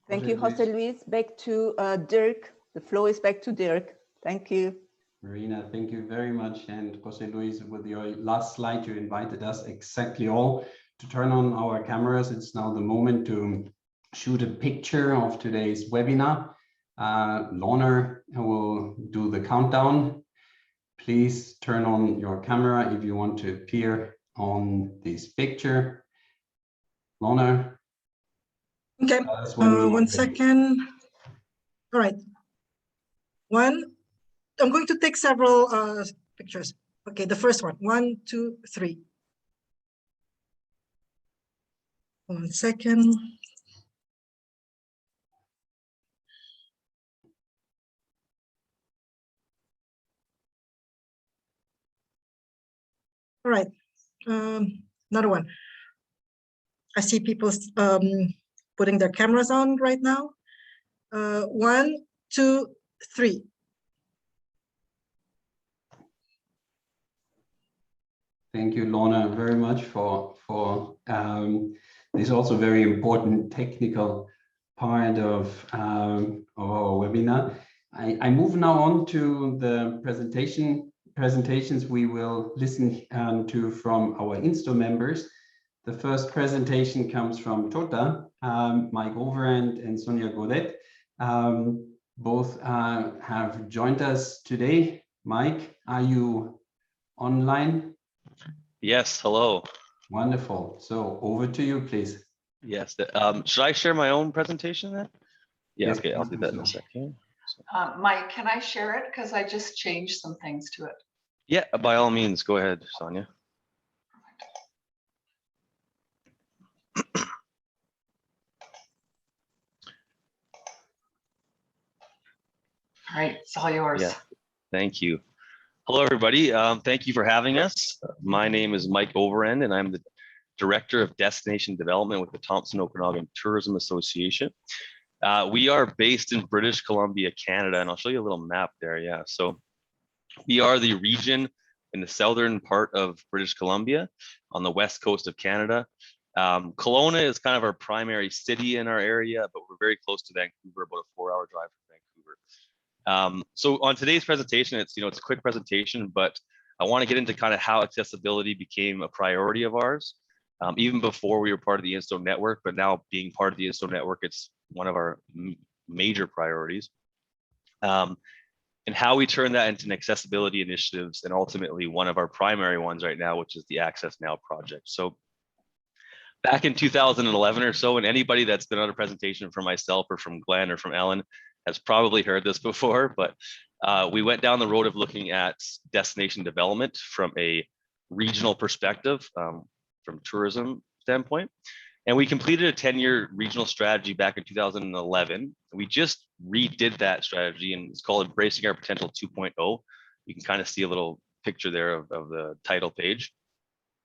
Thank you, Jose Luis. Back to Dirk. The floor is back to Dirk. Thank you. Marina, thank you very much. And Jose Luis, with your last slide, you invited us exactly all to turn on our cameras. It's now the moment to shoot a picture of today's webinar. Lorna will do the countdown. Please turn on your camera if you want to appear on this picture. Lorna. Okay, 1 second. All right. I'm going to take several pictures. Okay, the first one, 1, 2, 3. 1 second. All right. Another one. I see people putting their cameras on right now. 1, 2, 3. Thank you, Lorna, very much for this also very important technical part of our webinar. I move now on to the presentations we will listen to from our INSTO members. The first presentation comes from Tota, Mike Overend and Sonia Godet. Both have joined us today. Mike, are you online? Yes, hello. Wonderful. So over to you, please. Yes, should I share my own presentation then? Yeah, Yes, okay, I'll please do do that in a so. second. Mike, can I share it? Because I just changed some things to it. Yeah, by all means, go ahead, Sonia. All right, it's all yours. Yeah, thank you. Hello, everybody. Thank you for having us. My name is Mike Overend, and I'm the Director of Destination Development with the Thompson Okanagan Tourism Association. We are based in British Columbia, Canada, and I'll show you a little map there. Yeah, so we are the region in the southern part of British Columbia on the west coast of Canada. Kelowna is kind of our primary city in our area, but we're very close to Vancouver, about a 4-hour drive from Vancouver. So on today's presentation, it's a quick presentation, but I want to get into kind of how accessibility became a priority of ours, even before we were part of the INSTO network, but now being part of the INSTO network, it's one of our major priorities. And how we turn that into an accessibility initiatives, and ultimately one of our primary ones right now, which is the Accessnow Project. So back in 2011 or so, and anybody that's been on a presentation from myself or from Glenn or from Ellen has probably heard this before, but we went down the road of looking at destination development from a regional perspective, from tourism standpoint. And we completed a 10-year regional strategy back in 2011. We just redid that strategy, and it's called Embracing Our Potential 2.0. You can kind of see a little picture there of the title page.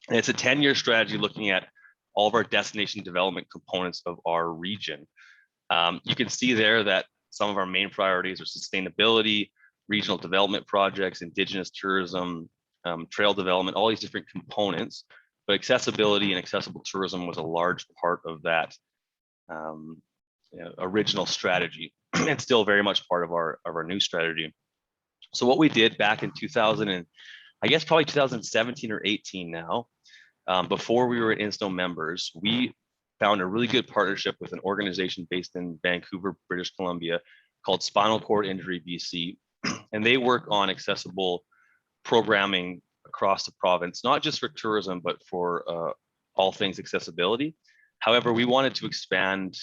And it's a 10-year strategy looking at all of our destination development components of our region. You can see there that some of our main priorities are sustainability, regional development projects, indigenous tourism, trail development, all these different components. But accessibility and accessible tourism was a large part of that original strategy, and still very much part of our new strategy. So what we did back in 2000 and I guess probably 2017 or 18 now, before we were INSTO members, we found a really good partnership with an organization based in Vancouver, British Columbia, called Spinal Cord Injury BC, and they work on accessible programming across the province, not just for tourism, but for all things accessibility. However, we wanted to expand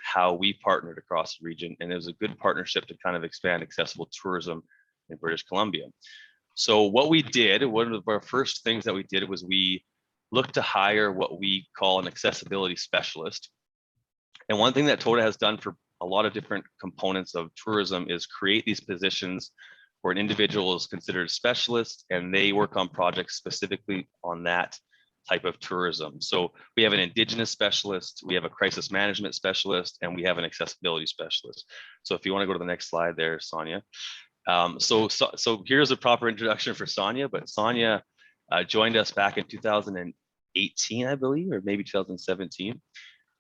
how we partnered across the region, and it was a good partnership to kind of expand accessible tourism in British Columbia. So what we did, one of our first things that we did was we looked to hire what we call an accessibility specialist. And one thing that Tota has done for a lot of different components of tourism is create these positions where an individual is considered a specialist, and they work on projects specifically on that type of tourism. So we have an indigenous specialist, we have a crisis management specialist, and we have an accessibility specialist. So if you want to go to the next slide there, Sonia. So here's a proper introduction for Sonia, but Sonia joined us back in 2018, I believe, or maybe 2017,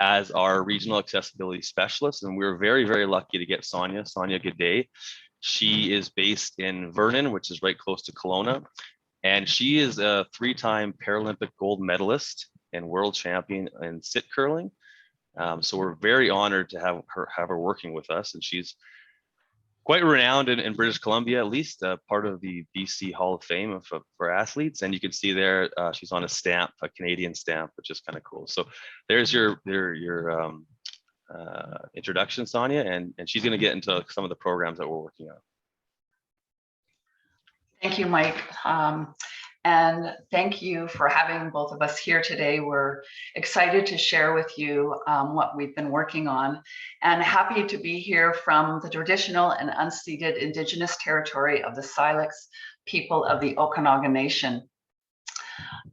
as our regional accessibility specialist. And we were very, very lucky to get Sonia. Sonia, good day. She is based in Vernon, which is right close to Kelowna. And she is a 3-time Paralympic gold medalist and world champion in sit curling. So we're very honored to have her working with us. And she's quite renowned in British Columbia, at least part of the BC Hall of Fame for athletes. And you can see there, she's on a stamp, a Canadian stamp, which is kind of cool. So there's your introduction, Sonia, and she's going to get into some of the programs that we're working on. Thank you, Mike. And thank you for having both of us here today. We're excited to share with you what we've been working on, and happy to be here from the traditional and unceded Indigenous territory of the Silex people of the Okanagan Nation.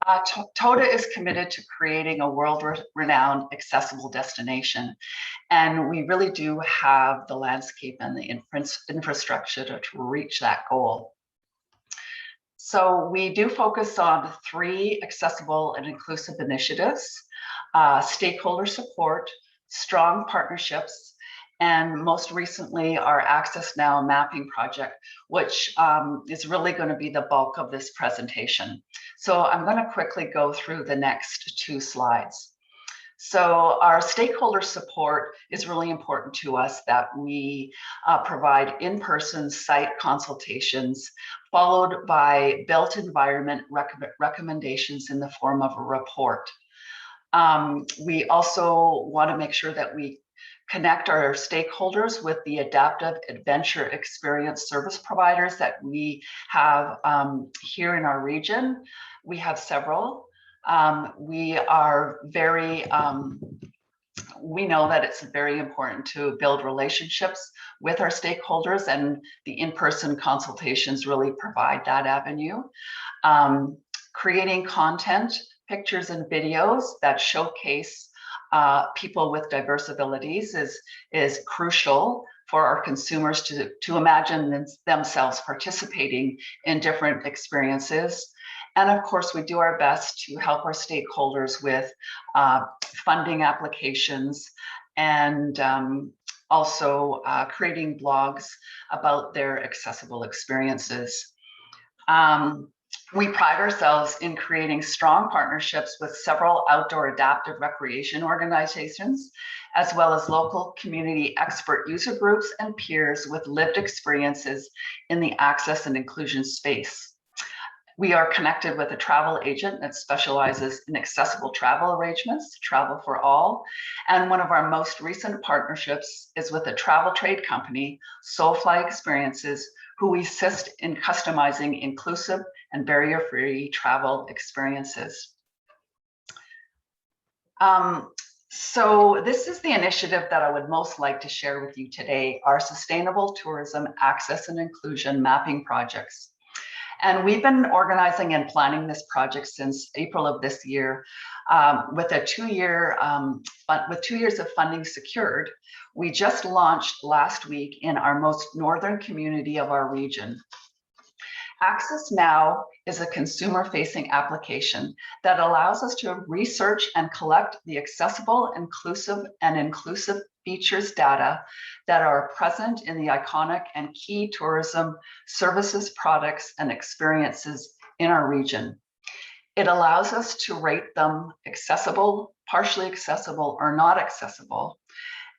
TODA is committed to creating a world-renowned accessible destination, and we really do have the landscape and the infrastructure to reach that goal. So we do focus on 3 accessible and inclusive initiatives: stakeholder support, strong partnerships, and most recently our Accessnow mapping project, which is really going to be the bulk of this presentation. So I'm going to quickly go through the next 2 slides. So our stakeholder support is really important to us, that we provide in-person site consultations followed by built environment recommendations in the form of a report. We also want to make sure that we connect our stakeholders with the adaptive adventure experience service providers that we have here in our region. We have several. We know that it's very important to build relationships with our stakeholders, and the in-person consultations really provide that avenue. Creating content, pictures and videos that showcase people with diverse abilities is crucial for our consumers to imagine themselves participating in different experiences. And of course, we do our best to help our stakeholders with funding applications, and also creating blogs about their accessible experiences. We pride ourselves in creating strong partnerships with several outdoor adaptive recreation organizations, as well as local community expert user groups and peers with lived experiences in the access and inclusion space. We are connected with a travel agent that specializes in accessible travel arrangements, Travel for All. And one of our most recent partnerships is with a travel trade company, Soulfly Experiences, who we assist in customizing inclusive and barrier-free travel experiences. So this is the initiative that I would most like to share with you today, our Sustainable Tourism Access and Inclusion Mapping Projects. And we've been organizing and planning this project since April of this year. With 2 years of funding secured, we just launched last week in our most northern community of our region. Accessnow is a consumer-facing application that allows us to research and collect the accessible, inclusive features data that are present in the iconic and key tourism services, products, and experiences in our region. It allows us to rate them accessible, partially accessible, or not accessible,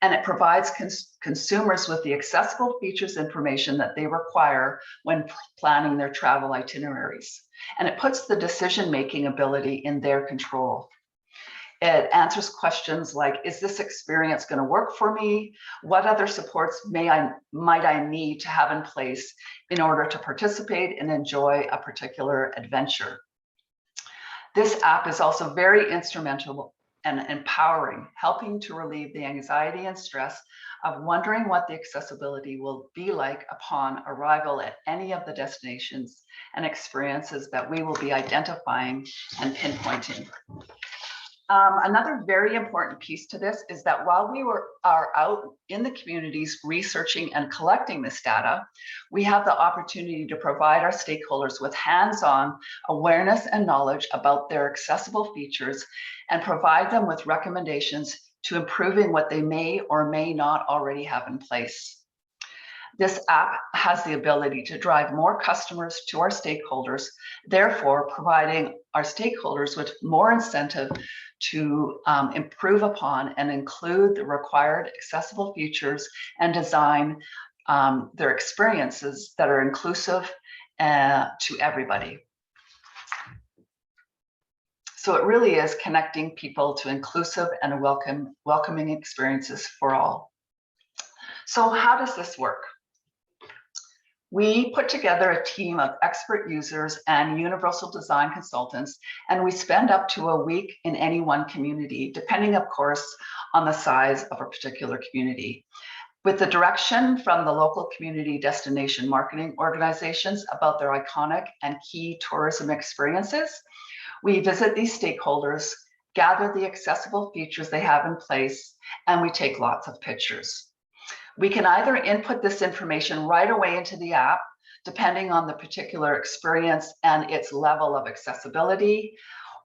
and it provides consumers with the accessible features information that they require when planning their travel itineraries. And it puts the decision-making ability in their control. It answers questions like, is this experience going to work for me? What other supports might I need to have in place in order to participate and enjoy a particular adventure? This app is also very instrumental and empowering, helping to relieve the anxiety and stress of wondering what the accessibility will be like upon arrival at any of the destinations and experiences that we will be identifying and pinpointing. Another very important piece to this is that while we are out in the communities researching and collecting this data, we have the opportunity to provide our stakeholders with hands-on awareness and knowledge about their accessible features and provide them with recommendations to improving what they may or may not already have in place. This app has the ability to drive more customers to our stakeholders, therefore providing our stakeholders with more incentive to improve upon and include the required accessible features and design their experiences that are inclusive to everybody. So it really is connecting people to inclusive and welcoming experiences for all. So how does this work? We put together a team of expert users and universal design consultants, and we spend up to a week in any one community, depending, of course, on the size of a particular community. With the direction from the local community destination marketing organizations about their iconic and key tourism experiences, We visit these stakeholders, gather the accessible features they have in place, and we take lots of pictures. We can either input this information right away into the app, depending on the particular experience and its level of accessibility,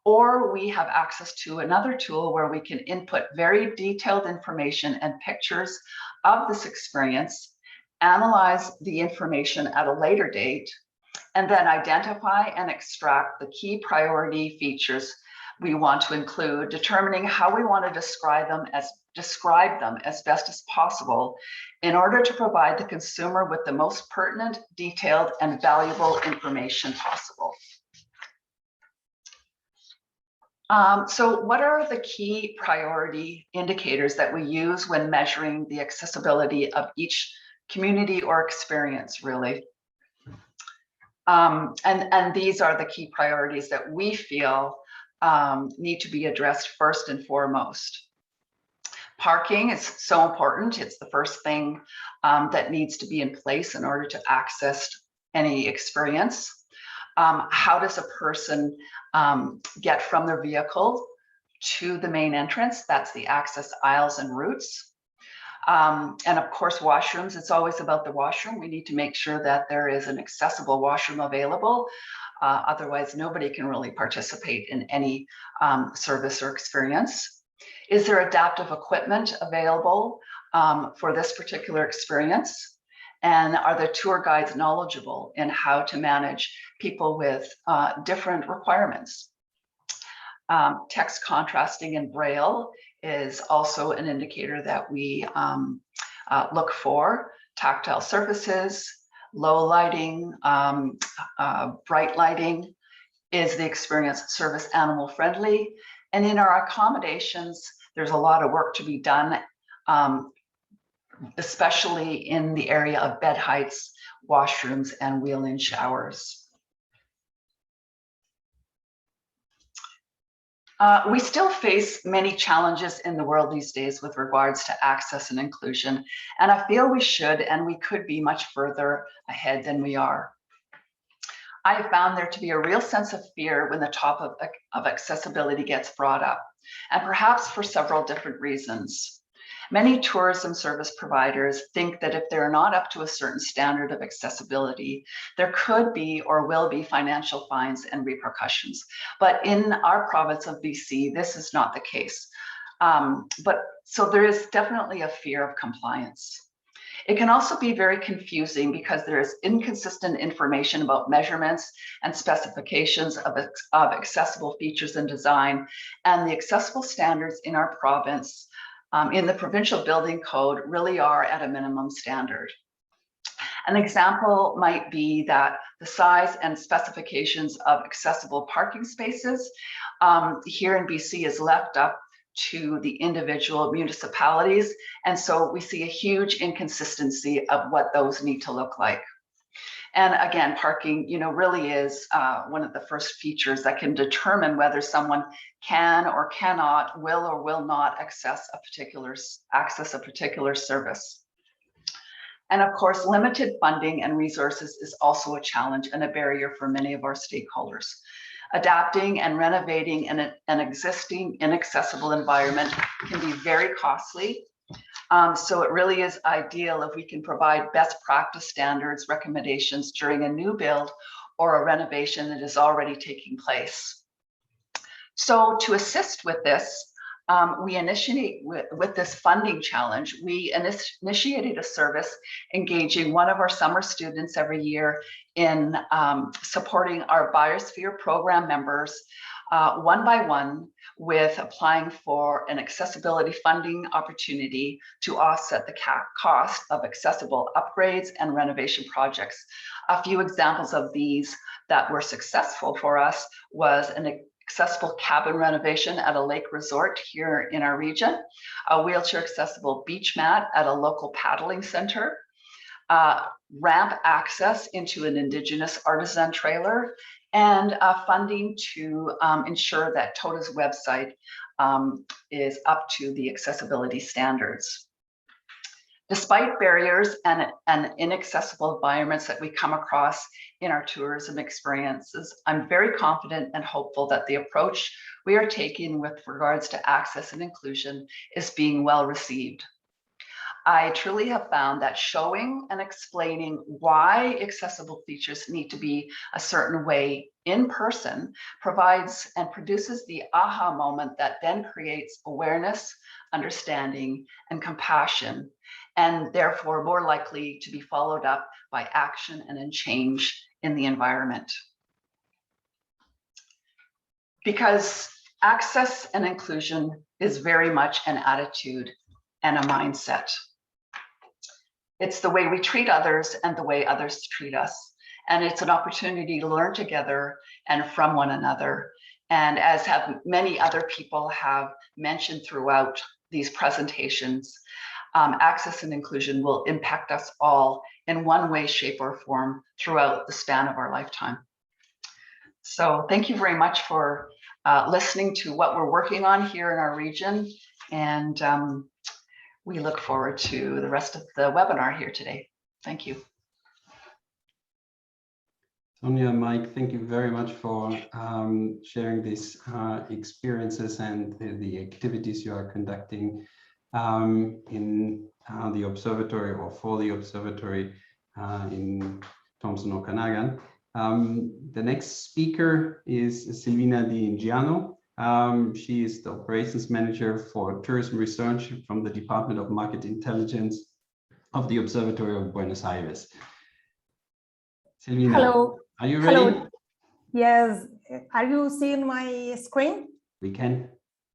or we have access to another tool where we can input very detailed information and pictures of this experience, analyze the information at a later date, and then identify and extract the key priority features we want to include, determining how we want to describe them as best as possible in order to provide the consumer with the most pertinent, detailed, and valuable information possible. So what are the key priority indicators that we use when measuring the accessibility of each community or experience, really? And these are the key priorities that we feel need to be addressed first and foremost. Parking is so important. It's the first thing that needs to be in place in order to access any experience. How does a person get from their vehicle to the main entrance? That's the access aisles and routes. And of course, washrooms, it's always about the washroom. We need to make sure that there is an accessible washroom available. Otherwise, nobody can really participate in any service or experience. Is there adaptive equipment available for this particular experience? And are the tour guides knowledgeable in how to manage people with different requirements? Text contrasting in Braille is also an indicator that we look for. Tactile surfaces, low lighting, bright lighting. Is the experience service animal friendly? And in our accommodations, there's a lot of work to be done, especially in the area of bed heights, washrooms, and wheel-in showers. We still face many challenges in the world these days with regards to access and inclusion, and I feel we should and we could be much further ahead than we are. I have found there to be a real sense of fear when the topic of accessibility gets brought up, and perhaps for several different reasons. Many tourism service providers think that if they're not up to a certain standard of accessibility, there could be or will be financial fines and repercussions. But in our province of BC, this is not the case. So there is definitely a fear of compliance. It can also be very confusing because there is inconsistent information about measurements and specifications of accessible features and design, and the accessible standards in our province in the provincial building code really are at a minimum standard. An example might be that the size and specifications of accessible parking spaces here in BC is left up to the individual municipalities. And so we see a huge inconsistency of what those need to look like. And again, parking, really is one of the first features that can determine whether someone can or cannot, will or will not access a particular service. And of course, limited funding and resources is also a challenge and a barrier for many of our stakeholders. Adapting and renovating an existing inaccessible environment can be very costly. So it really is ideal if we can provide best practice standards, recommendations during a new build or a renovation that is already taking place. So to assist with this, we initiate with this funding challenge, we initiated a service engaging one of our summer students every year in supporting our Biosphere program members one by one with applying for an accessibility funding opportunity to offset the cost of accessible upgrades and renovation projects. A few examples of these that were successful for us was an accessible cabin renovation at a lake resort here in our region, a wheelchair accessible beach mat at a local paddling center, ramp access into an Indigenous artisan trailer, and funding to ensure that TOTA's website is up to the accessibility standards. Despite barriers and inaccessible environments that we come across in our tourism experiences, I'm very confident and hopeful that the approach we are taking with regards to access and inclusion is being well received. I truly have found that showing and explaining why accessible features need to be a certain way in person provides and produces the aha moment that then creates awareness, understanding, and compassion, and therefore more likely to be followed up by action and then change in the environment. Because access and inclusion is very much an attitude and a mindset. It's the way we treat others and the way others treat us. And it's an opportunity to learn together and from one another. And as have many other people have mentioned throughout these presentations, access and inclusion will impact us all in one way, shape, or form throughout the span of our lifetime. So thank you very much for listening to what we're working on here in our region. And we look forward to the rest of the webinar here today. Thank you. Sonia, Mike, thank you very much for sharing these experiences and the activities you are conducting in the observatory or for the observatory in Thompson, Okanagan. The next speaker is Silvina Di Ingiano. She is the operations manager for tourism research from the Department of Market Intelligence of the Observatory of Buenos Aires. Silvina, hello. Are you ready? Hello. Yes. Are you seeing my screen? We can.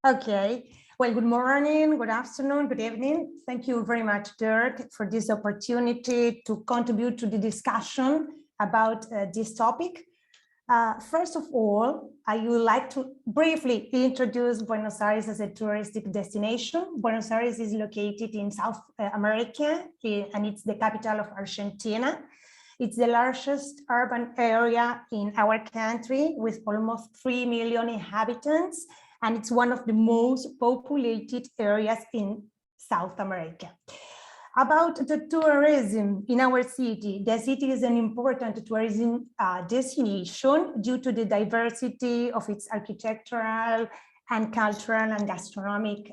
Okay. Well, good morning, good afternoon, good evening. Thank you very much, Dirk, for this opportunity to contribute to the discussion about this topic. First of all, I would like to briefly introduce Buenos Aires as a touristic destination. Buenos Aires is located in South America, and it's the capital of Argentina. It's the largest urban area in our country with almost 3 million inhabitants, and it's one of the most populated areas in South America. About the tourism in our city, the city is an important tourism destination due to the diversity of its architectural and cultural and gastronomic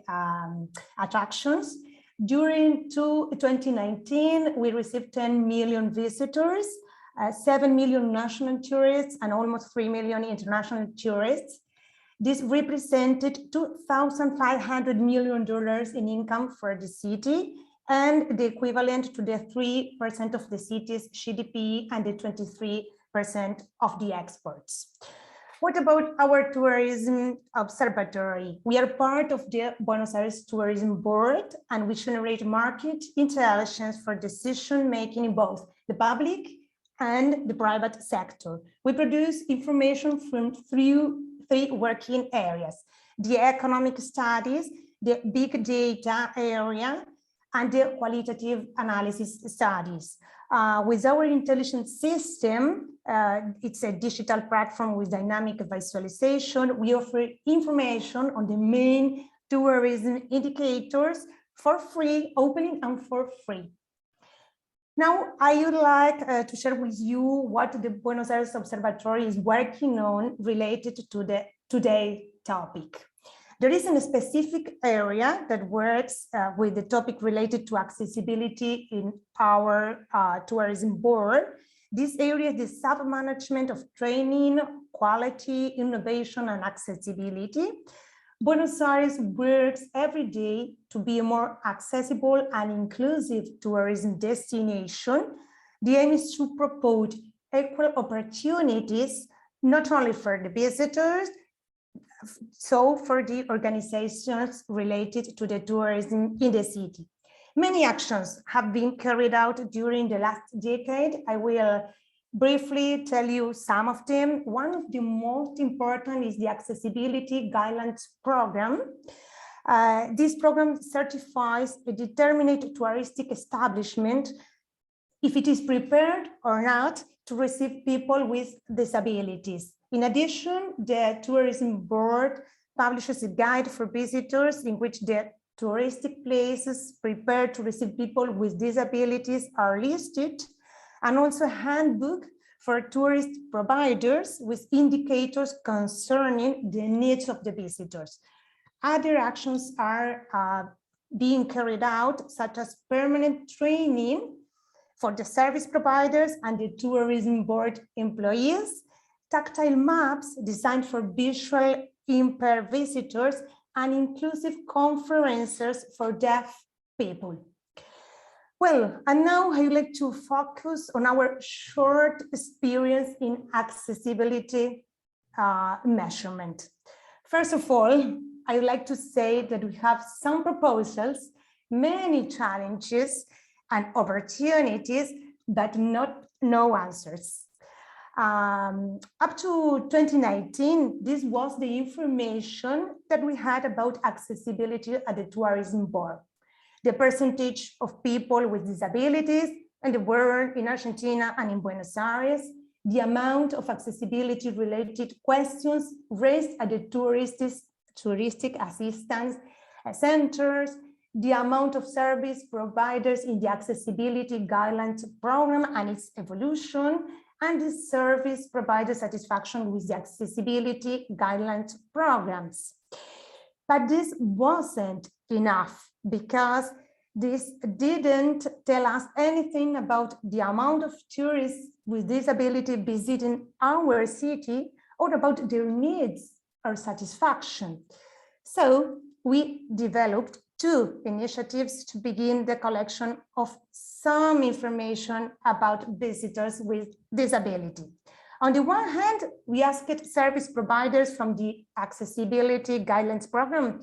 attractions. During 2019, we received 10 million visitors, 7 million national tourists, and almost 3 million international tourists. This represented $2,500 million in income for the city, and the equivalent to the 3% of the city's GDP and the 23% of the exports. What about our tourism observatory? We are part of the Buenos Aires Tourism Board, and we generate market intelligence for decision-making in both the public and the private sector. We produce information from three working areas: the economic studies, the big data area, and the qualitative analysis studies. With our intelligence system, it's a digital platform with dynamic visualization. We offer information on the main tourism indicators for free, opening and for free. Now, I would like to share with you what the Buenos Aires Observatory is working on related to the today's topic. There is a specific area that works with the topic related to accessibility in our tourism board. This area is the sub-management of training, quality, innovation, and accessibility. Buenos Aires works every day to be a more accessible and inclusive tourism destination. The aim is to promote equal opportunities, not only for the visitors, so for the organizations related to the tourism in the city. Many actions have been carried out during the last decade. I will briefly tell you some of them. One of the most important is the Accessibility Guidelines Program. This program certifies a determined touristic establishment if it is prepared or not to receive people with disabilities. In addition, the Tourism Board publishes a guide for visitors in which the touristic places prepared to receive people with disabilities are listed, and also a handbook for tourist providers with indicators concerning the needs of the visitors. Other actions are being carried out, such as permanent training for the service providers and the tourism board employees, tactile maps designed for visual impaired visitors, and inclusive conferences for deaf people. Well, and now I would like to focus on our short experience in accessibility measurement. First of all, I would like to say that we have some proposals, many challenges and opportunities, but no answers. Up to 2019, this was the information that we had about accessibility at the tourism board. The percentage of people with disabilities in the world, in Argentina and in Buenos Aires, the amount of accessibility related questions raised at the touristic assistance centers, the amount of service providers in the accessibility guidelines program and its evolution, and the service provider satisfaction with the accessibility guidelines programs. But this wasn't enough, because this didn't tell us anything about the amount of tourists with disability visiting our city or about their needs or satisfaction. So we developed two initiatives to begin the collection of some information about visitors with disability. On the one hand, we asked service providers from the Accessibility Guidelines Program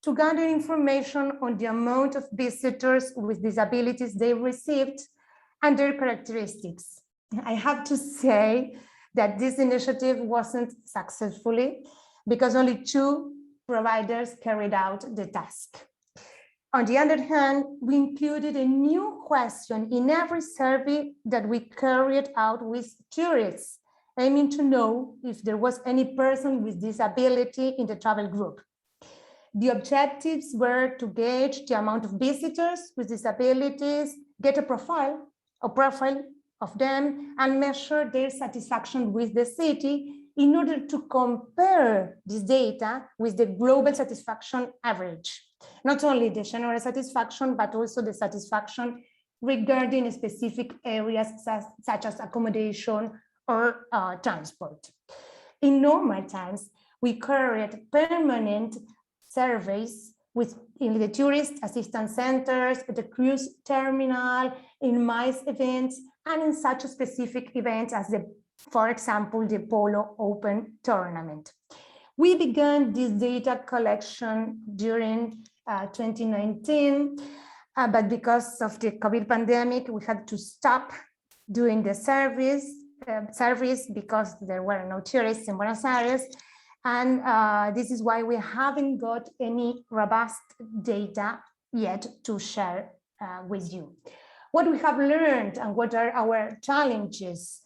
to gather information on the amount of visitors with disabilities they received and their characteristics. I have to say that this initiative wasn't successful because only 2 providers carried out the task. On the other hand, we included a new question in every survey that we carried out with tourists, aiming to know if there was any person with disability in the travel group. The objectives were to gauge the amount of visitors with disabilities, get a profile of them, and measure their satisfaction with the city in order to compare this data with the global satisfaction average. Not only the general satisfaction, but also the satisfaction regarding specific areas such as accommodation or transport. In normal times, we carried permanent surveys in the tourist assistance centers, at the cruise terminal, in MICE events, and in such specific events as for example, the Polo Open tournament. We began this data collection during 2019, but because of the COVID pandemic, we had to stop doing the surveys because there were no tourists in Buenos Aires. And this is why we haven't got any robust data yet to share with you. What we have learned and what are our challenges?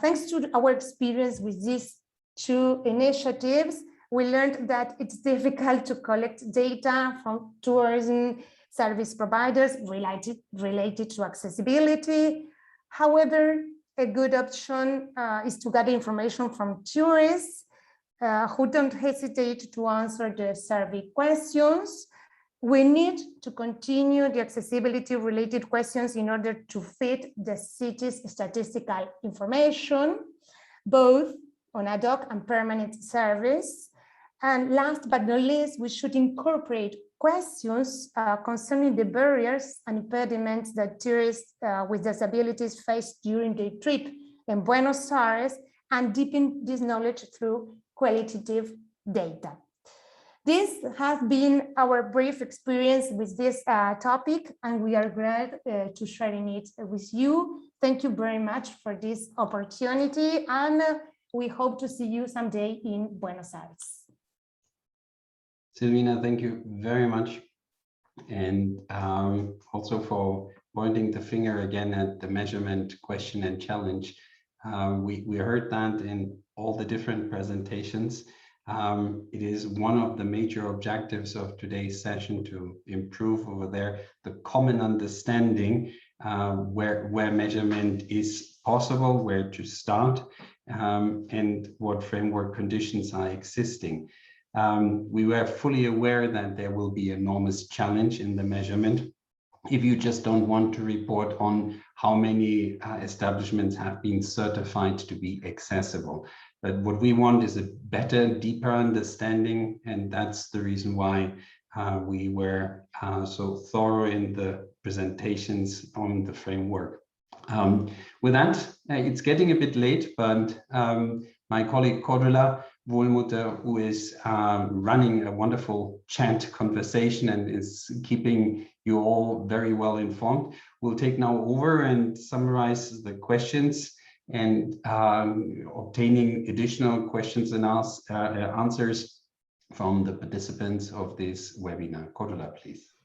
Thanks to our experience with these 2 initiatives, we learned that it's difficult to collect data from tourism service providers related to accessibility. However, a good option is to gather information from tourists who don't hesitate to answer the survey questions. We need to continue the accessibility related questions in order to fit the city's statistical information, both on ad hoc and permanent surveys. And last but not least, we should incorporate questions concerning the barriers and impediments that tourists with disabilities face during their trip in Buenos Aires and deepen this knowledge through qualitative data. This has been our brief experience with this topic, and we are glad to sharing it with you. Thank you very much for this opportunity, and we hope to see you someday in Buenos Aires. Silvina, thank you very much. And also for pointing the finger again at the measurement question and challenge. We heard that in all the different presentations. It is one of the major objectives of today's session to improve over there the common understanding where measurement is possible, where to start, and what framework conditions are existing. We were fully aware that there will be enormous challenge in the measurement if you just don't want to report on how many establishments have been certified to be accessible. But what we want is a better, deeper understanding, and that's the reason why we were so thorough in the presentations on the framework. With that, it's getting a bit late, but my colleague Cordula Wohlmutter, who is running a wonderful chat conversation and is keeping you all very well informed, will take now over and summarize the questions and obtaining additional questions and answers from the participants of this webinar. Cordula, please.